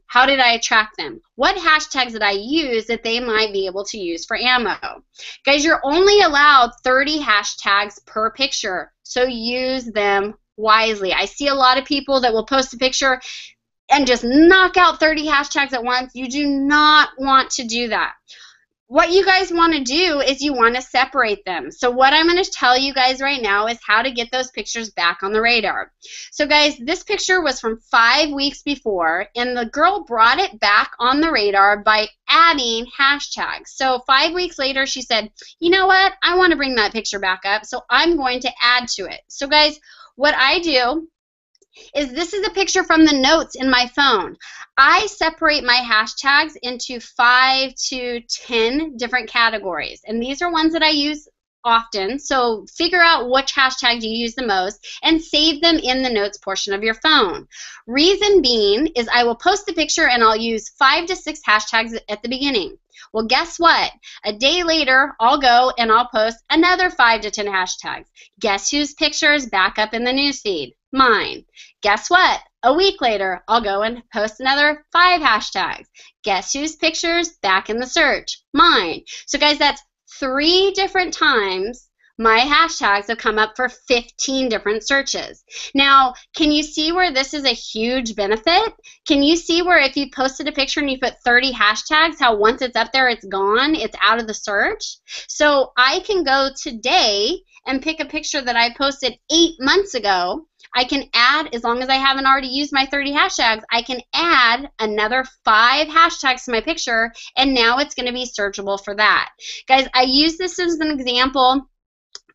how did I attract them? What hashtags did I use that they might be able to use for ammo? Guys, you're only allowed 30 hashtags per picture, so use them wisely. I see a lot of people that will post a picture and just knock out 30 hashtags at once. You do not want to do that. What you guys want to do is you want to separate them. So what I'm going to tell you guys right now is how to get those pictures back on the radar. So guys, this picture was from 5 weeks before, and the girl brought it back on the radar by adding hashtags. So 5 weeks later, she said, you know what? I want to bring that picture back up, so I'm going to add to it. So guys, what I do is this is a picture from the notes in my phone. I separate my hashtags into 5 to 10 different categories, and these are ones that I use often, so figure out which hashtag you use the most and save them in the notes portion of your phone. Reason being is I will post the picture and I'll use 5 to 6 hashtags at the beginning. Well, guess what? A day later, I'll go and I'll post another 5 to 10 hashtags. Guess whose picture is back up in the newsfeed? Mine. Guess what? A week later, I'll go and post another 5 hashtags. Guess whose picture's back in the search? Mine. So guys, that's 3 different times my hashtags have come up for 15 different searches. Now, can you see where this is a huge benefit? Can you see where if you posted a picture and you put 30 hashtags, how once it's up there, it's gone, it's out of the search? So I can go today and pick a picture that I posted 8 months ago. I can add, as long as I haven't already used my 30 hashtags, I can add another 5 hashtags to my picture, and now it's going to be searchable for that. Guys, I use this as an example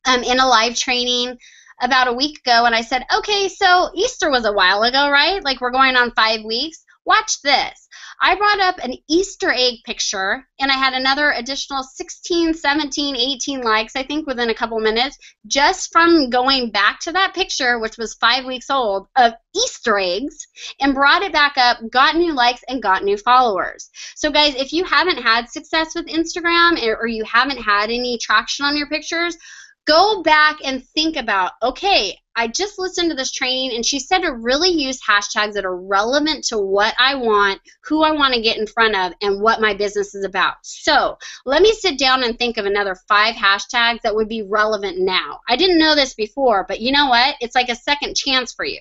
in a live training about a week ago, and I said, okay, so Easter was a while ago, right? Like we're going on 5 weeks. Watch this. I brought up an Easter egg picture, and I had another additional 16, 17, 18 likes, I think, within a couple minutes, just from going back to that picture, which was 5 weeks old, of Easter eggs, and brought it back up, got new likes, and got new followers. So, guys, if you haven't had success with Instagram or you haven't had any traction on your pictures, go back and think about, okay, I just listened to this training and she said to really use hashtags that are relevant to what I want, who I want to get in front of, and what my business is about. So let me sit down and think of another 5 hashtags that would be relevant now. I didn't know this before, but you know what? It's like a second chance for you.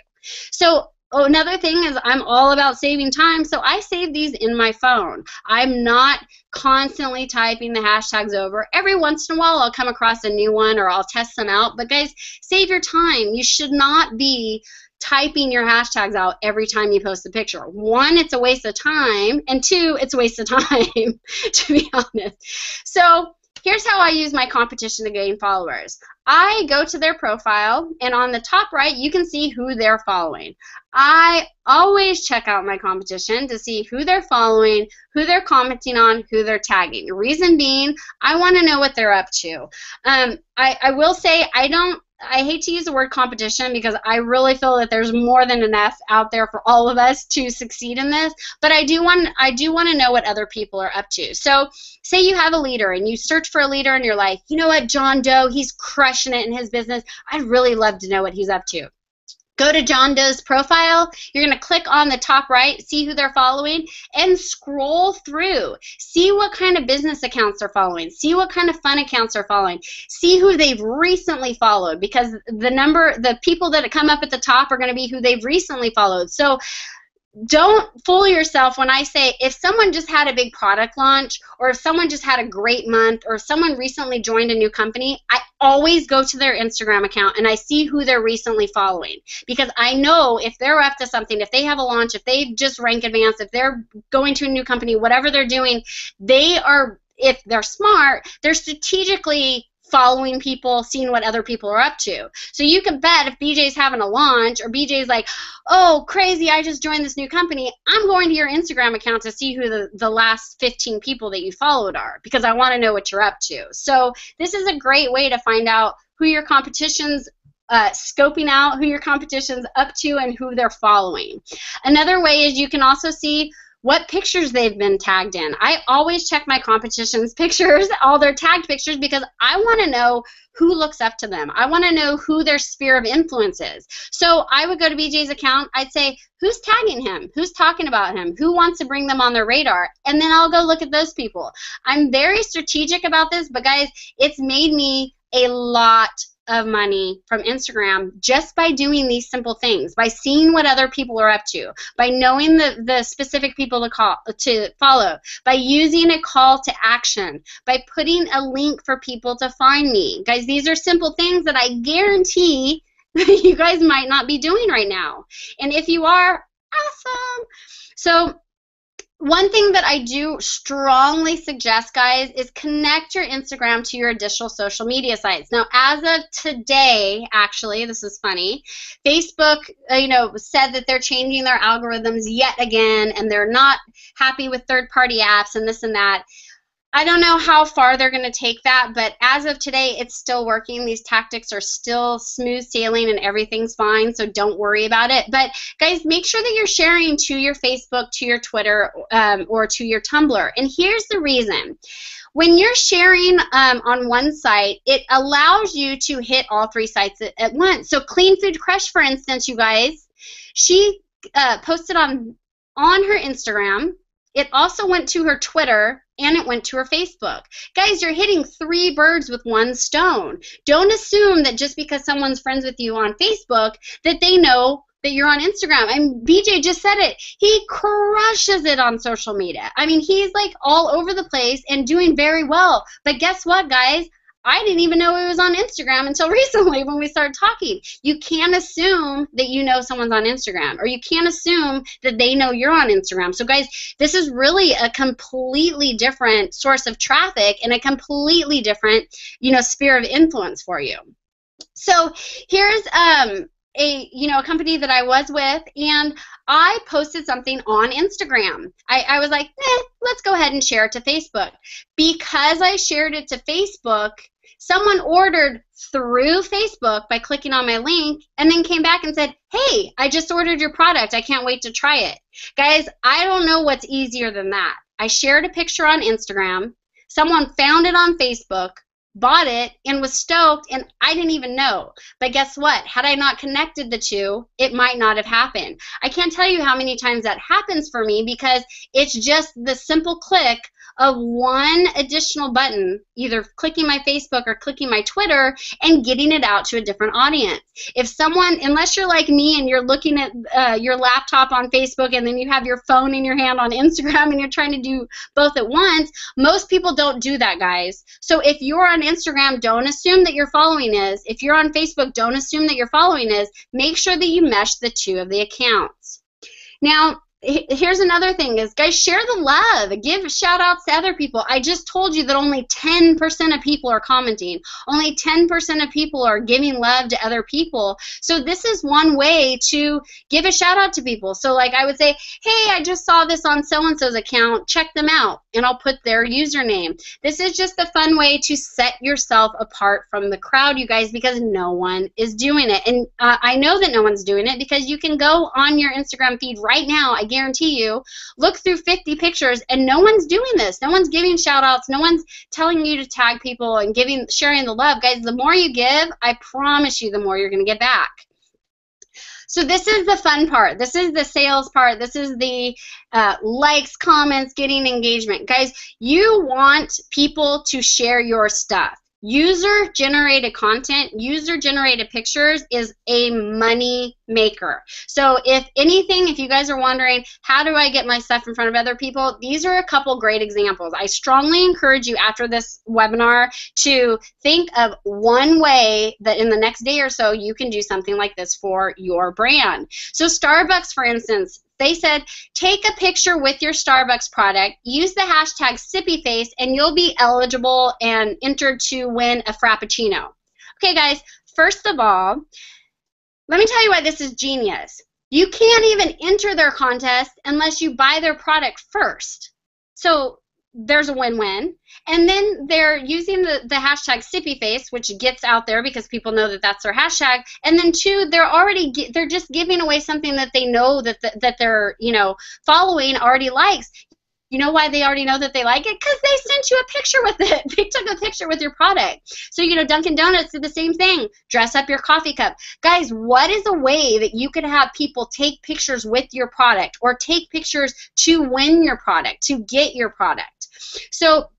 So another thing is I'm all about saving time, so I save these in my phone. I'm not constantly typing the hashtags over. Every once in a while I'll come across a new one or I'll test them out, but guys, save your time. You should not be typing your hashtags out every time you post a picture. 1, it's a waste of time, and 2, it's a waste of time, to be honest. So here's how I use my competition to gain followers. I go to their profile, and on the top right, you can see who they're following. I always check out my competition to see who they're following, who they're commenting on, who they're tagging. The reason being, I want to know what they're up to. I will say I hate to use the word competition because I really feel that there's more than enough out there for all of us to succeed in this, but I do want to know what other people are up to. So say you have a leader and you search for a leader and you're like, you know what, John Doe, he's crushing it in his business. I'd really love to know what he's up to. Go to John Doe's profile. You're going to click on the top right, see who they're following, and scroll through. See what kind of business accounts they're following. See what kind of fun accounts they're following. See who they've recently followed, because the people that come up at the top are going to be who they've recently followed. So don't fool yourself when I say if someone just had a big product launch, or if someone just had a great month, or if someone recently joined a new company, I always go to their Instagram account and I see who they're recently following, because I know if they're up to something, if they have a launch, if they just rank advanced, if they're going to a new company, whatever they're doing, if they're smart, they're strategically following people, seeing what other people are up to. So you can bet if BJ's having a launch, or BJ's like, oh, crazy, I just joined this new company, I'm going to your Instagram account to see who the last 15 people that you followed are, because I want to know what you're up to. So this is a great way to find out who your competition's scoping out who your competition's up to and who they're following. Another way is you can also see what pictures they've been tagged in. I always check my competition's pictures, all their tagged pictures, because I want to know who looks up to them. I want to know who their sphere of influence is. So I would go to BJ's account, I'd say, who's tagging him? Who's talking about him? Who wants to bring them on their radar? And then I'll go look at those people. I'm very strategic about this, but guys, it's made me a lot of money from Instagram just by doing these simple things, by seeing what other people are up to, by knowing the specific people to follow, by using a call to action, by putting a link for people to find me. Guys, these are simple things that I guarantee you guys might not be doing right now. And if you are, awesome. So one thing that I do strongly suggest, guys, is connect your Instagram to your additional social media sites. Now, as of today, actually, this is funny, Facebook, said that they're changing their algorithms yet again, and they're not happy with third-party apps and this and that. I don't know how far they're going to take that, but as of today, it's still working. These tactics are still smooth sailing and everything's fine, so don't worry about it. But guys, make sure that you're sharing to your Facebook, to your Twitter, or to your Tumblr. And here's the reason. When you're sharing on one site, it allows you to hit all three sites at once. So Clean Food Crush, for instance, you guys, she posted on her Instagram. It also went to her Twitter, and it went to her Facebook. Guys, you're hitting 3 birds with one stone. Don't assume that just because someone's friends with you on Facebook that they know that you're on Instagram. And BJ just said it. He crushes it on social media. I mean, he's like all over the place and doing very well. But guess what, guys? I didn't even know he was on Instagram until recently when we started talking. You can't assume that you know someone's on Instagram, or you can't assume that they know you're on Instagram. So guys, this is really a completely different source of traffic and a completely different, sphere of influence for you. So here's a company that I was with, and I posted something on Instagram. I was like, let's go ahead and share it to Facebook. Because I shared it to Facebook, someone ordered through Facebook by clicking on my link, and then came back and said, hey, I just ordered your product. I can't wait to try it. Guys, I don't know what's easier than that. I shared a picture on Instagram. Someone found it on Facebook, bought it, and was stoked, and I didn't even know. But guess what? Had I not connected the two, it might not have happened. I can't tell you how many times that happens for me, because it's just the simple click of one additional button, either clicking my Facebook or clicking my Twitter, and getting it out to a different audience. If someone, unless you're like me and you're looking at your laptop on Facebook and then you have your phone in your hand on Instagram and you're trying to do both at once, most people don't do that, guys. So if you're on Instagram, don't assume that your following is. If you're on Facebook, don't assume that your following is. Make sure that you mesh the two of the accounts. Now, here's another thing is, guys, share the love. Give shout outs to other people. I just told you that only 10% of people are commenting. Only 10% of people are giving love to other people. So this is one way to give a shout out to people. So like I would say, hey, I just saw this on so-and-so's account. Check them out. And I'll put their username. This is just a fun way to set yourself apart from the crowd, you guys, because no one is doing it. And I know that no one's doing it because you can go on your Instagram feed right now, I guarantee you, look through 50 pictures, and no one's doing this. No one's giving shout outs. No one's telling you to tag people and sharing the love. Guys, the more you give, I promise you, the more you're going to get back. So this is the fun part. This is the sales part. This is the likes, comments, getting engagement. Guys, you want people to share your stuff. User-generated content, user-generated pictures is a money maker. So if anything, if you guys are wondering, how do I get my stuff in front of other people? These are a couple great examples. I strongly encourage you after this webinar to think of one way that in the next day or so you can do something like this for your brand. So Starbucks, for instance, they said, take a picture with your Starbucks product, use the hashtag SippyFace, and you'll be eligible and entered to win a Frappuccino. Okay, guys, first of all, let me tell you why this is genius. You can't even enter their contest unless you buy their product first. So there's a win-win. And then they're using the hashtag SippyFace, which gets out there because people know that that's their hashtag. And then two, they're just giving away something that they know that their following already likes. You know why they already know that they like it? Because they sent you a picture with it. They took a picture with your product. So, Dunkin' Donuts did the same thing. Dress up your coffee cup. Guys, what is a way that you could have people take pictures with your product or take pictures to win your product, to get your product? So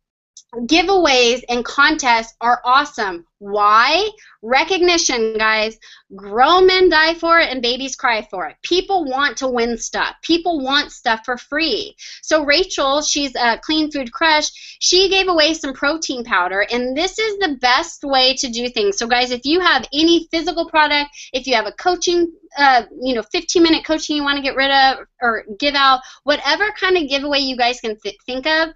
giveaways and contests are awesome. Why? Recognition, guys. Grown men die for it and babies cry for it. People want to win stuff. People want stuff for free. So Rachel, she's a Clean Food Crush, she gave away some protein powder, and this is the best way to do things. So guys, if you have any physical product, if you have a coaching 15-minute coaching you want to get rid of or give out, whatever kind of giveaway you guys can think of,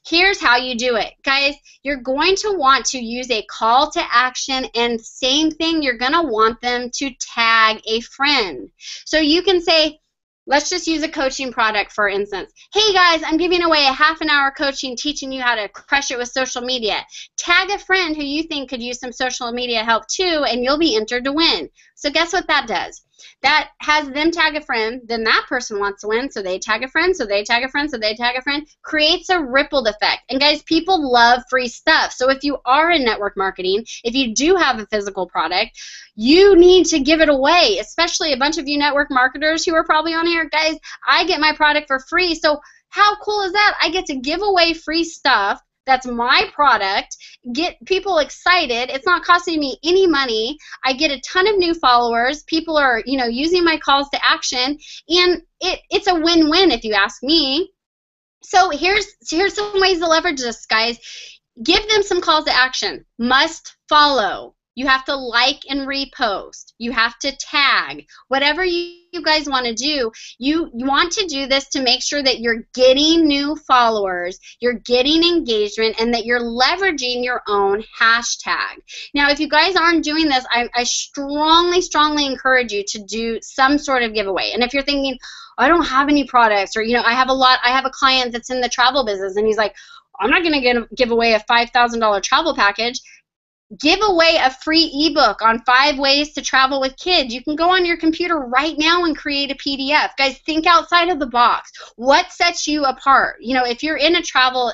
here's how you do it. Guys, you're going to want to use a call to action, and same thing, you're going to want them to tag a friend. So you can say, let's just use a coaching product, for instance. Hey guys, I'm giving away a half-an-hour coaching teaching you how to crush it with social media. Tag a friend who you think could use some social media help too, and you'll be entered to win. So guess what that does? That has them tag a friend, then that person wants to win, so they tag a friend, so they tag a friend, so they tag a friend. Creates a ripple effect. And guys, people love free stuff. So if you are in network marketing, if you do have a physical product, you need to give it away, especially a bunch of you network marketers who are probably on here. Guys, I get my product for free, so how cool is that? I get to give away free stuff. That's my product. Get people excited. It's not costing me any money. I get a ton of new followers. People are, using my calls to action, and it's a win-win if you ask me. So here's some ways to leverage this, guys. Give them some calls to action. Must follow. You have to like and repost. You have to tag. Whatever you guys want to do, you want to do this to make sure that you're getting new followers, you're getting engagement, and that you're leveraging your own hashtag. Now, if you guys aren't doing this, I strongly, strongly encourage you to do some sort of giveaway. And if you're thinking, I don't have any products, or I have a client that's in the travel business, and he's like, I'm not going to give away a $5,000 travel package. Give away a free ebook on 5 ways to travel with kids. You can go on your computer right now and create a PDF. Guys, think outside of the box. What sets you apart? If you're in a travel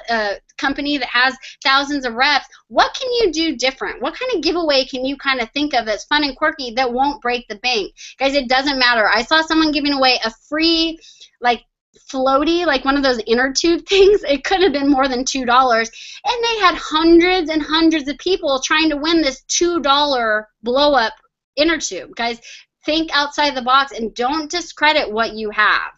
company that has thousands of reps, what can you do different? What kind of giveaway can you kind of think of as fun and quirky that won't break the bank? Guys, it doesn't matter. I saw someone giving away a free, floaty, like one of those inner tube things. It could have been more than $2, and they had hundreds and hundreds of people trying to win this $2 blow up inner tube. Guys, think outside the box and don't discredit what you have.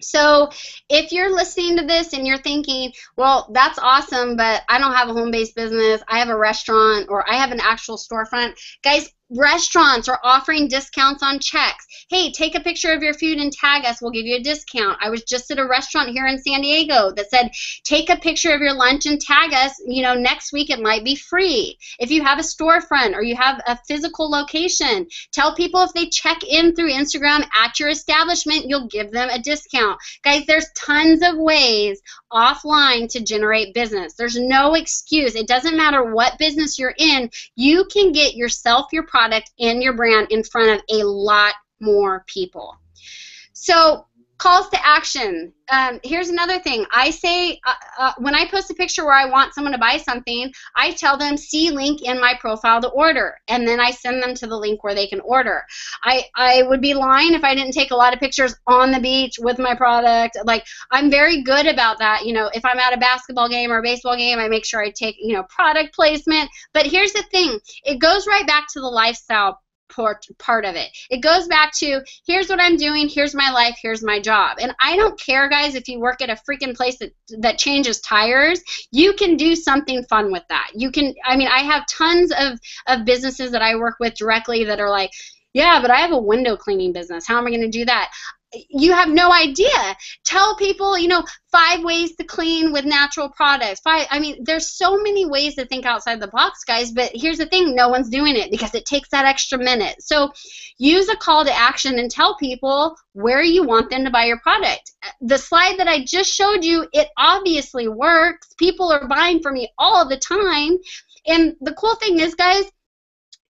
So if you're listening to this and you're thinking, well, that's awesome, but I don't have a home-based business, I have a restaurant, or I have an actual storefront, guys, Restaurants are offering discounts on checks. Hey, take a picture of your food and tag us. We'll give you a discount. I was just at a restaurant here in San Diego that said, take a picture of your lunch and tag us. You know, next week it might be free. If you have a storefront or you have a physical location, tell people if they check in through Instagram at your establishment, you'll give them a discount. Guys, there's tons of ways offline to generate business. There's no excuse. It doesn't matter what business you're in. You can get yourself, your product, and your brand in front of a lot more people. So calls to action. Here's another thing. I say when I post a picture where I want someone to buy something, I tell them, see link in my profile to order, and then I send them to the link where they can order. I would be lying if I didn't take a lot of pictures on the beach with my product. Like, I'm very good about that. You know, if I'm at a basketball game or a baseball game, I make sure I take, you know, product placement. But here's the thing. It goes right back to the lifestyle part of it. It goes back to, here's what I'm doing, here's my life, here's my job. And I don't care, guys, if you work at a freaking place that changes tires. You can do something fun with that. You can, I mean, I have tons of businesses that I work with directly that are like, yeah, but I have a window cleaning business. How am I going to do that? You have no idea. Tell people, you know, 5 ways to clean with natural products. I mean, there's so many ways to think outside the box, guys, but here's the thing, no one's doing it because it takes that extra minute. So use a call to action and tell people where you want them to buy your product. The slide that I just showed you, it obviously works. People are buying from me all the time. And the cool thing is, guys,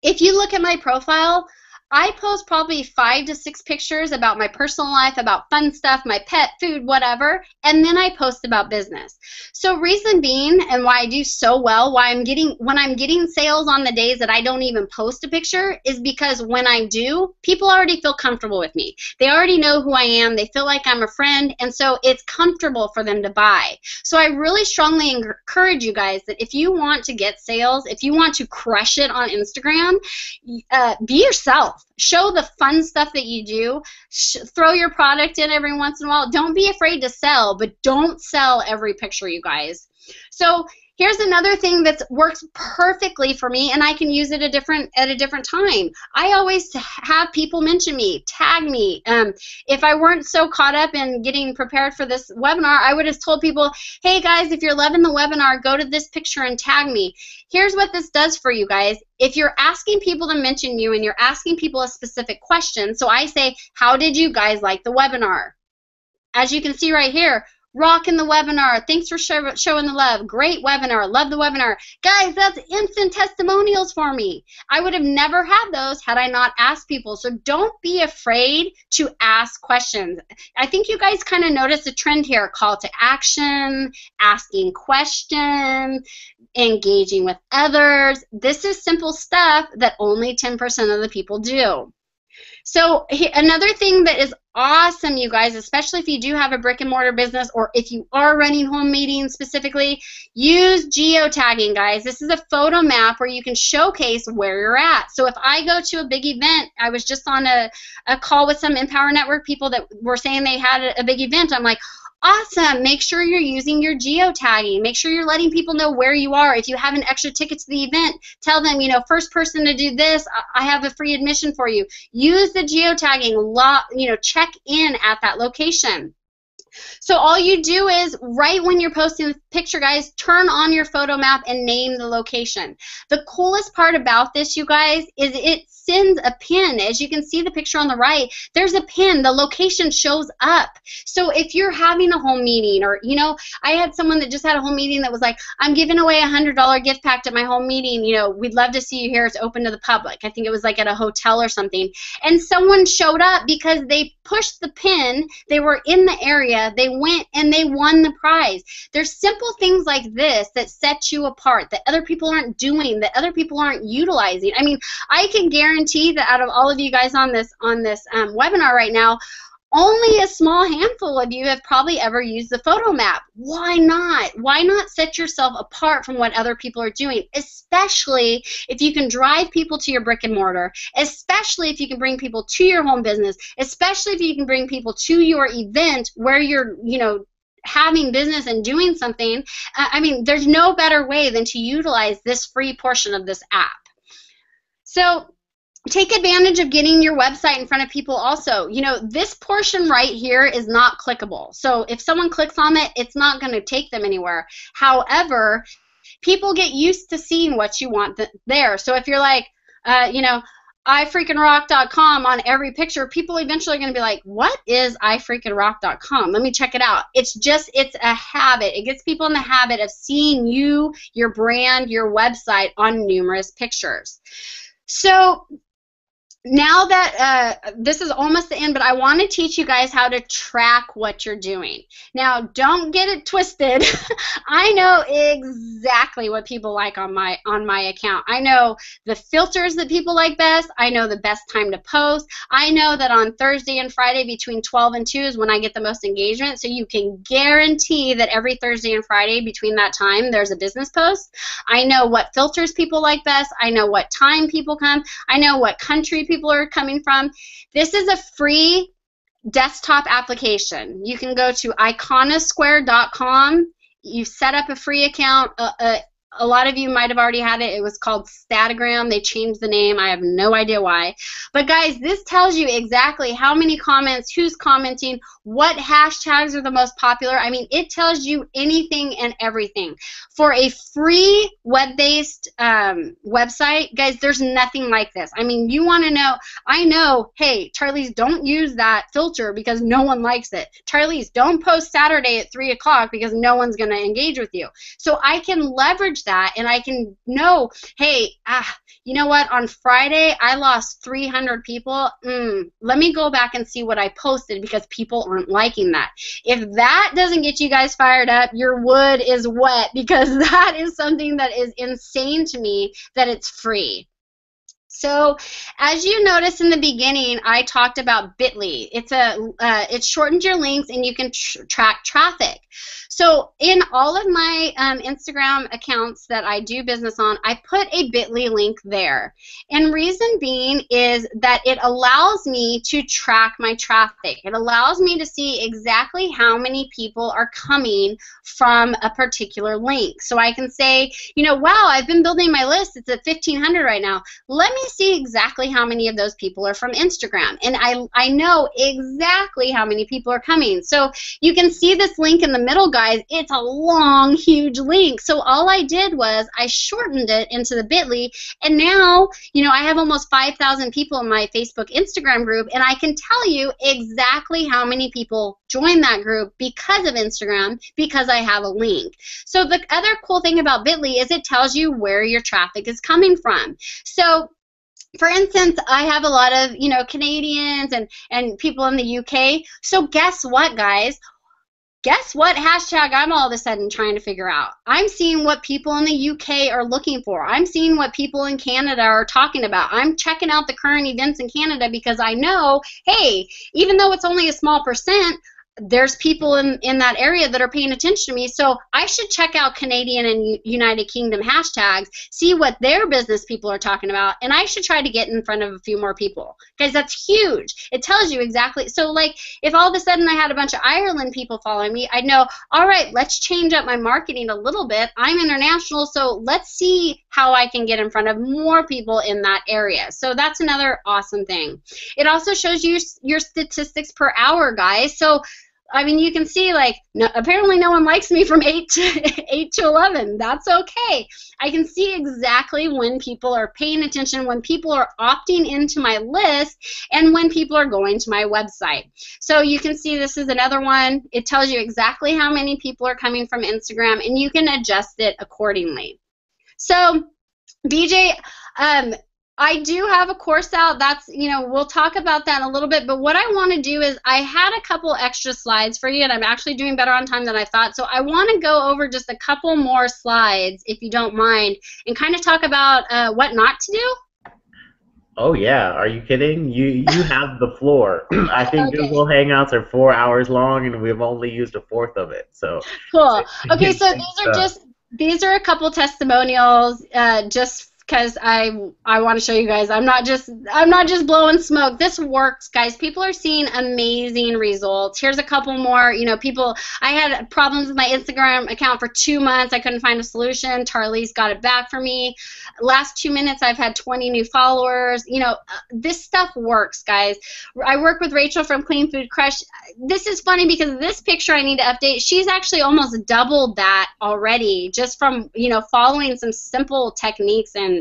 if you look at my profile, I post probably 5 to 6 pictures about my personal life, about fun stuff, my pet, food, whatever, and then I post about business. So reason being, and why I do so well, when I'm getting sales on the days that I don't even post a picture, is because when I do, people already feel comfortable with me. They already know who I am. They feel like I'm a friend, and so it's comfortable for them to buy. So I really strongly encourage you guys that if you want to get sales, if you want to crush it on Instagram, be yourself. Show the fun stuff that you do. Throw your product in every once in a while. Don't be afraid to sell, but don't sell every picture, you guys. So here's another thing that works perfectly for me, and I can use it at a different time. I always have people mention me, tag me. If I weren't so caught up in getting prepared for this webinar, I would have told people, hey guys, if you're loving the webinar, go to this picture and tag me. Here's what this does for you guys. If you're asking people to mention you and you're asking people a specific question, so I say, how did you guys like the webinar? As you can see right here, rocking the webinar. Thanks for showing the love. Great webinar. Love the webinar. Guys, that's instant testimonials for me. I would have never had those had I not asked people. So don't be afraid to ask questions. I think you guys kind of noticed a trend here. Call to action, asking questions, engaging with others. This is simple stuff that only 10% of the people do. So another thing that is awesome, you guys, especially if you do have a brick and mortar business or if you are running home meetings specifically, use geotagging, guys. This is a photo map where you can showcase where you're at. So if I go to a big event, I was just on a call with some Empower Network people that were saying they had a big event. I'm like, awesome. Make sure you're using your geotagging. Make sure you're letting people know where you are. If you have an extra ticket to the event, tell them, you know, first person to do this, I have a free admission for you. Use the geotagging. You know, check in at that location. So all you do is, right when you're posting the picture, guys, turn on your photo map and name the location. The coolest part about this, you guys, is it sends a pin. As you can see the picture on the right, there's a pin. The location shows up. So if you're having a home meeting, or, you know, I had someone that just had a home meeting that was like, I'm giving away a $100 gift pack at my home meeting. You know, we'd love to see you here. It's open to the public. I think it was like at a hotel or something. And someone showed up because they pushed the pin. They were in the area. They went and they won the prize. There's simple things like this that set you apart, that other people aren't doing, that other people aren't utilizing. I mean, I can guarantee that out of all of you guys on this webinar right now, only a small handful of you have probably ever used the photo map. Why not? Why not set yourself apart from what other people are doing, especially if you can drive people to your brick and mortar, especially if you can bring people to your home business, especially if you can bring people to your event where you're, you know, having business and doing something. I mean, there's no better way than to utilize this free portion of this app. So take advantage of getting your website in front of people also. You know, this portion right here is not clickable. So if someone clicks on it, it's not going to take them anywhere. However, people get used to seeing what you want there. So if you're like, you know, ifreakinrock.com on every picture, people eventually are going to be like, what is ifreakinrock.com? Let me check it out. It's a habit. It gets people in the habit of seeing you, your brand, your website on numerous pictures. So now that this is almost the end, but I want to teach you guys how to track what you're doing. Now, don't get it twisted. I know exactly what people like on my account. I know the filters that people like best. I know the best time to post. I know that on Thursday and Friday between 12 and 2 is when I get the most engagement, so you can guarantee that every Thursday and Friday between that time there's a business post. I know what filters people like best. I know what time people come. I know what country people are coming from. This is a free desktop application. You can go to iconosquare.com. You set up a free account. A lot of you might have already had it. It was called Statagram. They changed the name. I have no idea why. But guys, this tells you exactly how many comments, who's commenting, what hashtags are the most popular. I mean, it tells you anything and everything. For a free web-based website, guys, there's nothing like this. I mean, you want to know, I know, hey, Tar'Lese, don't use that filter because no one likes it. Tar'Lese, don't post Saturday at 3 o'clock because no one's going to engage with you. So I can leverage that, and I can know, hey, you know what, on Friday I lost 300 people. Let me go back and see what I posted because people aren't liking that. If that doesn't get you guys fired up, your wood is wet, because that is something that is insane to me that it's free. So, as you noticed in the beginning, I talked about Bitly. It shortens your links and you can track traffic. So, in all of my Instagram accounts that I do business on, I put a Bitly link there. And reason being is that it allows me to track my traffic. It allows me to see exactly how many people are coming from a particular link. So I can say, you know, wow, I've been building my list. It's at 1,500 right now. Let me see exactly how many of those people are from Instagram. And I know exactly how many people are coming. So you can see this link in the middle, guys. It's a long, huge link. So all I did was I shortened it into the Bitly, and now, you know, I have almost 5,000 people in my Facebook Instagram group, and I can tell you exactly how many people joined that group because of Instagram, because I have a link. So the other cool thing about Bitly is it tells you where your traffic is coming from. So for instance, I have a lot of, you know, Canadians and people in the UK. So guess what, guys? Guess what hashtag I'm all of a sudden trying to figure out? I'm seeing what people in the UK are looking for. I'm seeing what people in Canada are talking about. I'm checking out the current events in Canada because I know, hey, even though it's only a small percent, there's people in that area that are paying attention to me, so I should check out Canadian and United Kingdom hashtags, see what their business people are talking about, and I should try to get in front of a few more people. Guys, that's huge. It tells you exactly. So, like, if all of a sudden I had a bunch of Ireland people following me, I'd know, all right, let's change up my marketing a little bit. I'm international, so let's see how I can get in front of more people in that area. So that's another awesome thing. It also shows you your statistics per hour, guys. So I mean, you can see, like, no, apparently no one likes me from 8 to 11. That's okay. I can see exactly when people are paying attention, when people are opting into my list, and when people are going to my website. So you can see this is another one. It tells you exactly how many people are coming from Instagram, and you can adjust it accordingly. So, BJ, I do have a course out. That's, you know, we'll talk about that in a little bit, but what I want to do is I had a couple extra slides for you, and I'm actually doing better on time than I thought, so I want to go over just a couple more slides, if you don't mind, and kind of talk about what not to do. Oh yeah, are you kidding? You have the floor. I think Okay. Google Hangouts are 4 hours long, and we've only used a fourth of it. So Cool. Okay, so these are a couple testimonials just because I want to show you guys I'm not just blowing smoke. This works, guys. People are seeing amazing results. Here's a couple more. You know, I had problems with my Instagram account for 2 months. I couldn't find a solution. Tar'Lese got it back for me. Last 2 minutes I've had 20 new followers. You know, this stuff works, guys. I work with Rachel from Clean Food Crush. This is funny because this picture I need to update. She's actually almost doubled that already just from, you know, following some simple techniques and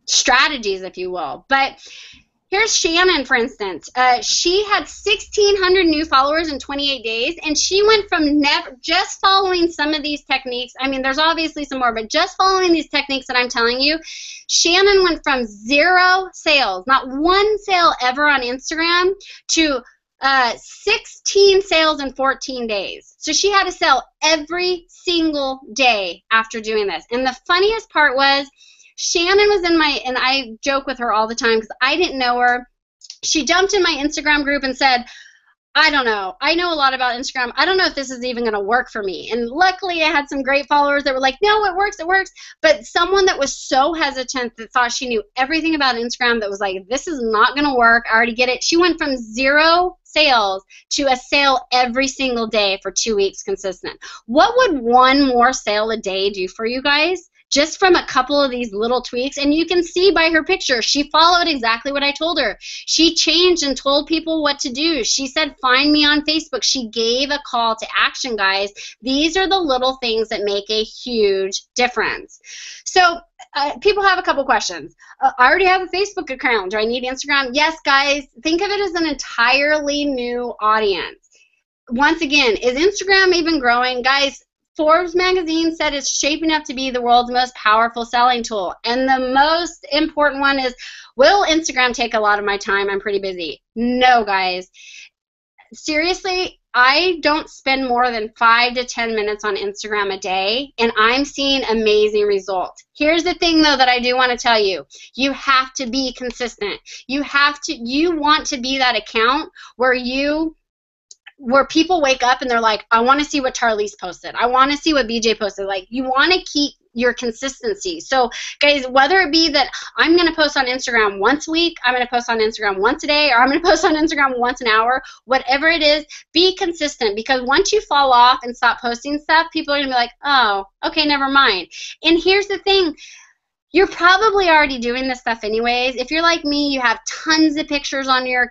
strategies, if you will. But here's Shannon, for instance. She had 1,600 new followers in 28 days, and she went from just following some of these techniques. I mean, there's obviously some more, but just following these techniques that I'm telling you, Shannon went from 0 sales, not 1 sale ever on Instagram, to 16 sales in 14 days. So she had to sell every single day after doing this. And the funniest part was Shannon was in my, and I joke with her all the time because I didn't know her. She jumped in my Instagram group and said, I don't know. I know a lot about Instagram. I don't know if this is even going to work for me. And luckily I had some great followers that were like, no, it works, it works. But someone that was so hesitant that thought she knew everything about Instagram that was like, this is not going to work. I already get it. She went from 0 sales to a sale every single day for 2 weeks consistent. What would 1 more sale a day do for you guys? Just from a couple of these little tweaks, and you can see by her picture, she followed exactly what I told her. She changed and told people what to do. She said, find me on Facebook. She gave a call to action, guys. These are the little things that make a huge difference. So people have a couple questions. I already have a Facebook account. Do I need Instagram? Yes, guys. Think of it as an entirely new audience. Once again, is Instagram even growing? Guys, Forbes magazine said it's shaping up to be the world's most powerful selling tool. And the most important one is, will Instagram take a lot of my time? I'm pretty busy. No, guys. Seriously, I don't spend more than 5 to 10 minutes on Instagram a day, and I'm seeing amazing results. Here's the thing, though, that I do want to tell you. You have to be consistent. You want to be that account where people wake up and they're like, I want to see what Tar'Lese posted. I want to see what BJ posted. Like, you want to keep your consistency. So, guys, whether it be that I'm going to post on Instagram once a week, I'm going to post on Instagram once a day, or I'm going to post on Instagram once an hour, whatever it is, be consistent. Because once you fall off and stop posting stuff, people are going to be like, oh, okay, never mind. And here's the thing. You're probably already doing this stuff anyways. If you're like me, you have tons of pictures on your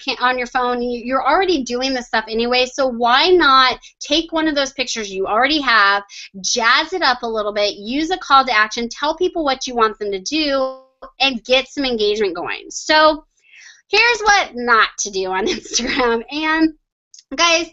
phone. You're already doing this stuff anyway, so why not take one of those pictures you already have, jazz it up a little bit, use a call to action, tell people what you want them to do, and get some engagement going. So here's what not to do on Instagram. And guys,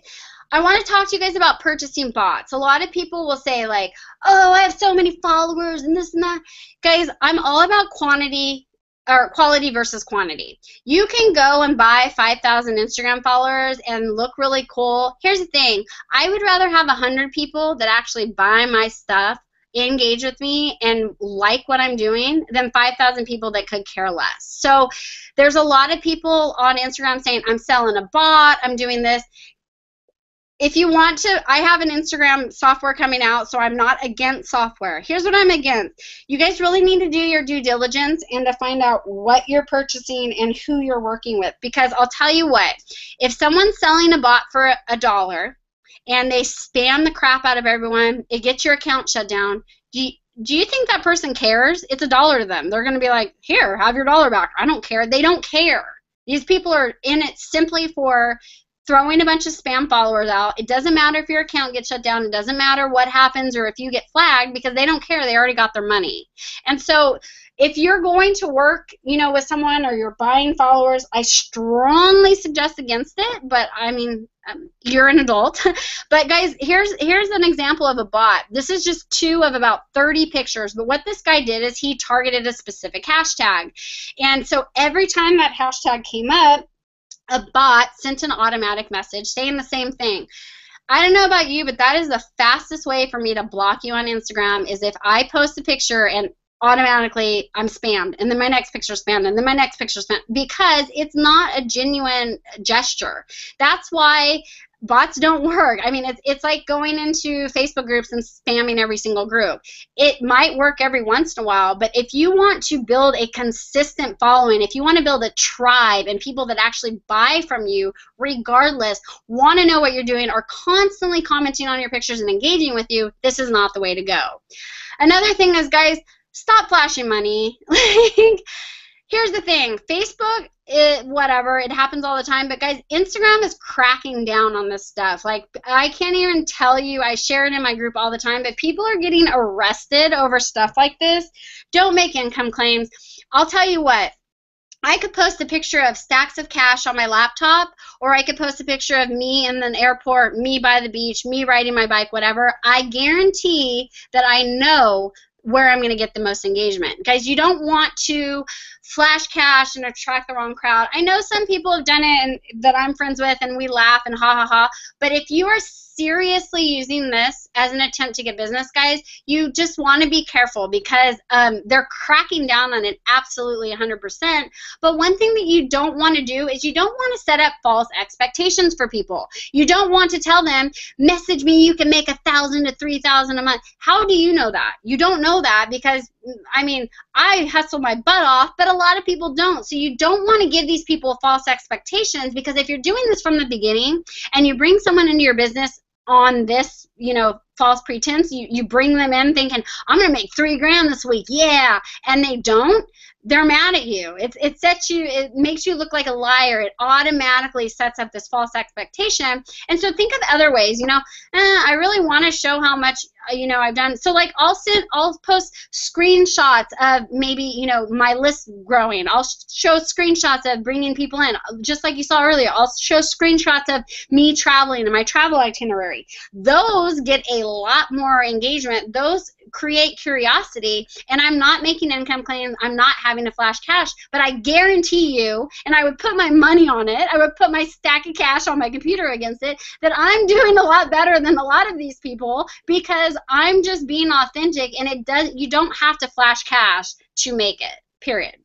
I want to talk to you guys about purchasing bots. A lot of people will say like, oh, I have so many followers and this and that. Guys, I'm all about quality versus quantity. You can go and buy 5,000 Instagram followers and look really cool. Here's the thing. I would rather have 100 people that actually buy my stuff, engage with me, and like what I'm doing than 5,000 people that could care less. So there's a lot of people on Instagram saying, I'm selling a bot, I'm doing this. If you want to, I have an Instagram software coming out, so I'm not against software. Here's what I'm against. You guys really need to do your due diligence and to find out what you're purchasing and who you're working with. Because I'll tell you what, if someone's selling a bot for $1 and they spam the crap out of everyone, it gets your account shut down, do you think that person cares? It's $1 to them. They're going to be like, here, have your dollar back. I don't care. They don't care. These people are in it simply for throwing a bunch of spam followers out. It doesn't matter if your account gets shut down. It doesn't matter what happens or if you get flagged, because they don't care. They already got their money. And so if you're going to work, with someone or you're buying followers, I strongly suggest against it. But I mean, you're an adult. But guys, here's an example of a bot. This is just 2 of about 30 pictures. But what this guy did is he targeted a specific hashtag. And so every time that hashtag came up, a bot sent an automatic message saying the same thing. I don't know about you, but that is the fastest way for me to block you on Instagram, is if I post a picture and automatically I'm spammed, and then my next picture is spammed, and then my next picture is spammed, because it's not a genuine gesture. That's why Bots don't work. I mean, it's like going into Facebook groups and spamming every single group. It might work every once in a while, but if you want to build a consistent following, if you want to build a tribe and people that actually buy from you regardless, want to know what you're doing, are constantly commenting on your pictures and engaging with you, this is not the way to go. Another thing is, guys, stop flashing money. Like, here's the thing, Facebook, whatever, it happens all the time, but guys, Instagram is cracking down on this stuff. Like, I can't even tell you, I share it in my group all the time, but people are getting arrested over stuff like this. Don't make income claims. I'll tell you what, I could post a picture of stacks of cash on my laptop, or I could post a picture of me in an airport, me by the beach, me riding my bike, whatever. I guarantee that I know where I'm going to get the most engagement. Guys, you don't want to flash cash and attract the wrong crowd. I know some people have done it and that I'm friends with, and we laugh and ha ha ha, but if you are seriously using this as an attempt to get business, guys, you just want to be careful, because they're cracking down on it absolutely 100%. But one thing that you don't want to do is you don't want to set up false expectations for people. You don't want to tell them, message me, you can make $1,000 to $3,000 a month. How do you know that? You don't know that, because I mean, I hustle my butt off, but a lot of people don't. So you don't want to give these people false expectations, because if you're doing this from the beginning and you bring someone into your business on this, you know, false pretense, you bring them in thinking, I'm going to make $3 grand this week, yeah, and they don't, they're mad at you. It makes you look like a liar. It automatically sets up this false expectation. And so think of other ways, you know, I really want to show how much, you know, I've done. So like I'll post screenshots of maybe, you know, my list growing. I'll show screenshots of bringing people in. Just like you saw earlier, I'll show screenshots of me traveling and my travel itinerary. Those get a lot more engagement. Those create curiosity, and I'm not making income claims. I'm not having to flash cash, but I guarantee you, and I would put my money on it, I would put my stack of cash on my computer against it, that I'm doing a lot better than a lot of these people, because I'm just being authentic, and you don't have to flash cash to make it, period.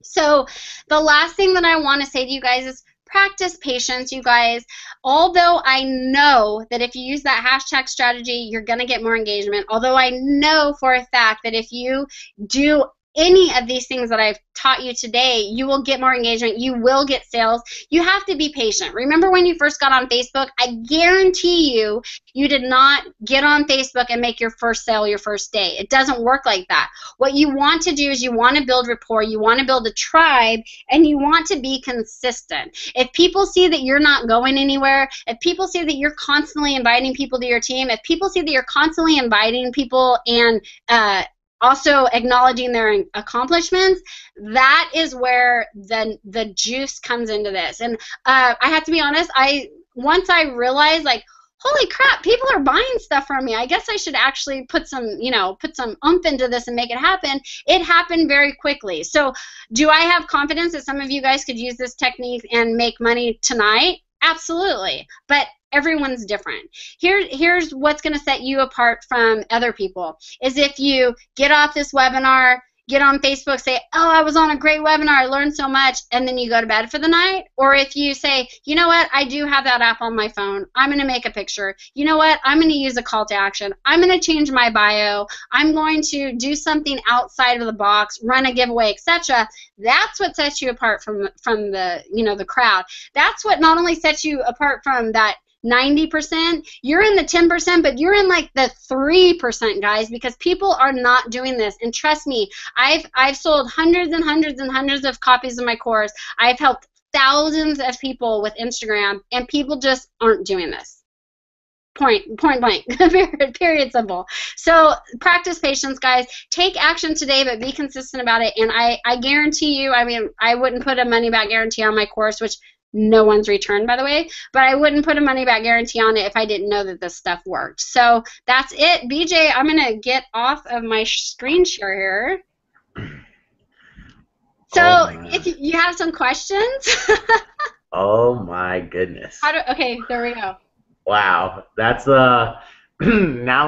So the last thing that I want to say to you guys is practice patience, you guys. Although I know that if you use that hashtag strategy, you're going to get more engagement. Although I know for a fact that if you do any of these things that I've taught you today, you will get more engagement, you will get sales. You have to be patient. Remember when you first got on Facebook, I guarantee you, you did not get on Facebook and make your first sale your first day. It doesn't work like that. What you want to do is you want to build rapport, you want to build a tribe, and you want to be consistent. If people see that you're not going anywhere, if people see that you're constantly inviting people to your team, if people see that you're constantly inviting people and also acknowledging their accomplishments, that is where the juice comes into this. And I have to be honest, once I realized, like, holy crap, people are buying stuff from me, I guess I should actually put some oomph into this and make it happen. It happened very quickly. So do I have confidence that some of you guys could use this technique and make money tonight? Absolutely. But everyone's different. Here's what's going to set you apart from other people, is if you get off this webinar, get on Facebook, say, oh, I was on a great webinar, I learned so much, and then you go to bed for the night. Or if you say, you know what, I do have that app on my phone, I'm going to make a picture. You know what, I'm going to use a call to action. I'm going to change my bio. I'm going to do something outside of the box, run a giveaway, etc. That's what sets you apart from the, you know, the crowd. That's what not only sets you apart from that 90%, you're in the 10%, but you're in like the 3%, guys, because people are not doing this. And trust me, I've sold hundreds and hundreds and hundreds of copies of my course. I've helped thousands of people with Instagram, and people just aren't doing this. Point blank, period, simple. So practice patience, guys. Take action today, but be consistent about it. And I guarantee you, I mean, I wouldn't put a money back guarantee on my course, which no one's returned, by the way, but I wouldn't put a money back guarantee on it if I didn't know that this stuff worked. So that's it. BJ, I'm going to get off of my screen share here. So if you have some questions. Oh my goodness. Okay, there we go. Wow, that's now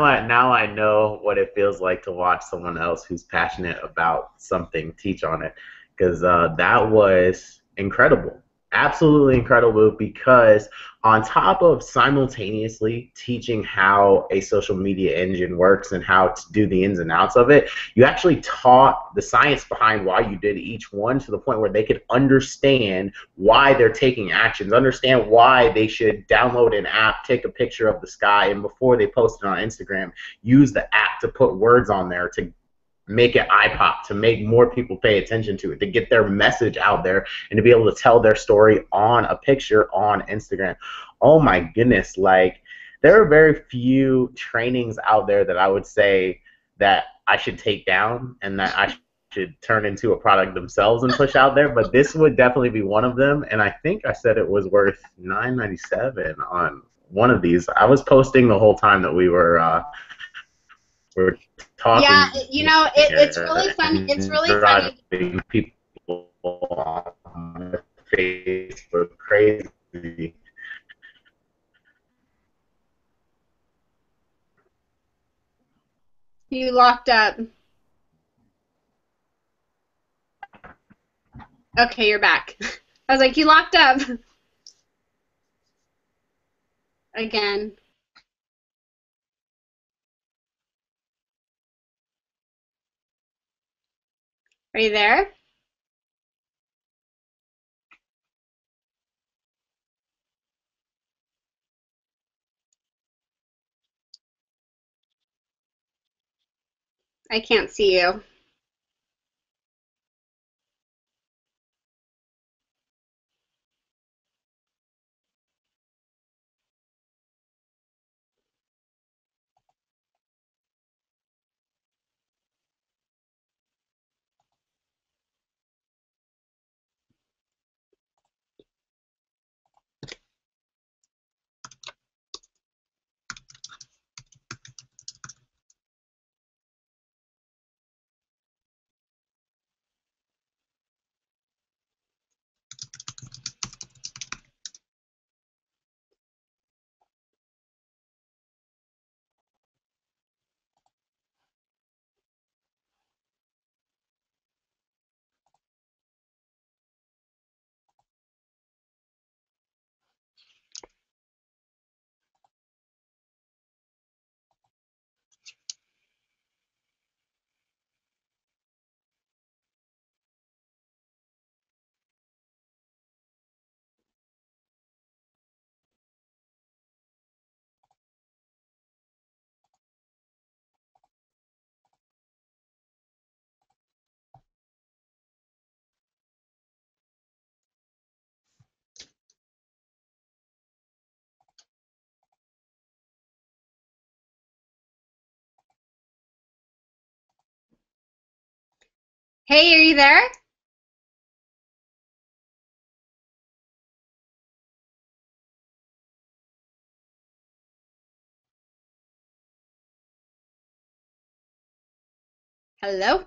I know what it feels like to watch someone else who's passionate about something teach on it, because that was incredible. Absolutely incredible because on top of simultaneously teaching how a social media engine works and how to do the ins and outs of it, you actually taught the science behind why you did each one to the point where they could understand why they're taking actions, understand why they should download an app, take a picture of the sky, and before they post it on Instagram, use the app to put words on there to make it eye pop, to make more people pay attention to it, to get their message out there, and to be able to tell their story on a picture on Instagram. Oh my goodness, like there are very few trainings out there that I would say that I should take down and that I should turn into a product themselves and push out there, but this would definitely be one of them. And I think I said it was worth $9.97 on one of these. I was posting the whole time that we're Yeah, talking it's really here fun. It's and really funny. driving people on Facebook crazy. You locked up. Okay, you're back. I was like, you locked up again. Are you there? I can't see you. Hey, are you there? Hello?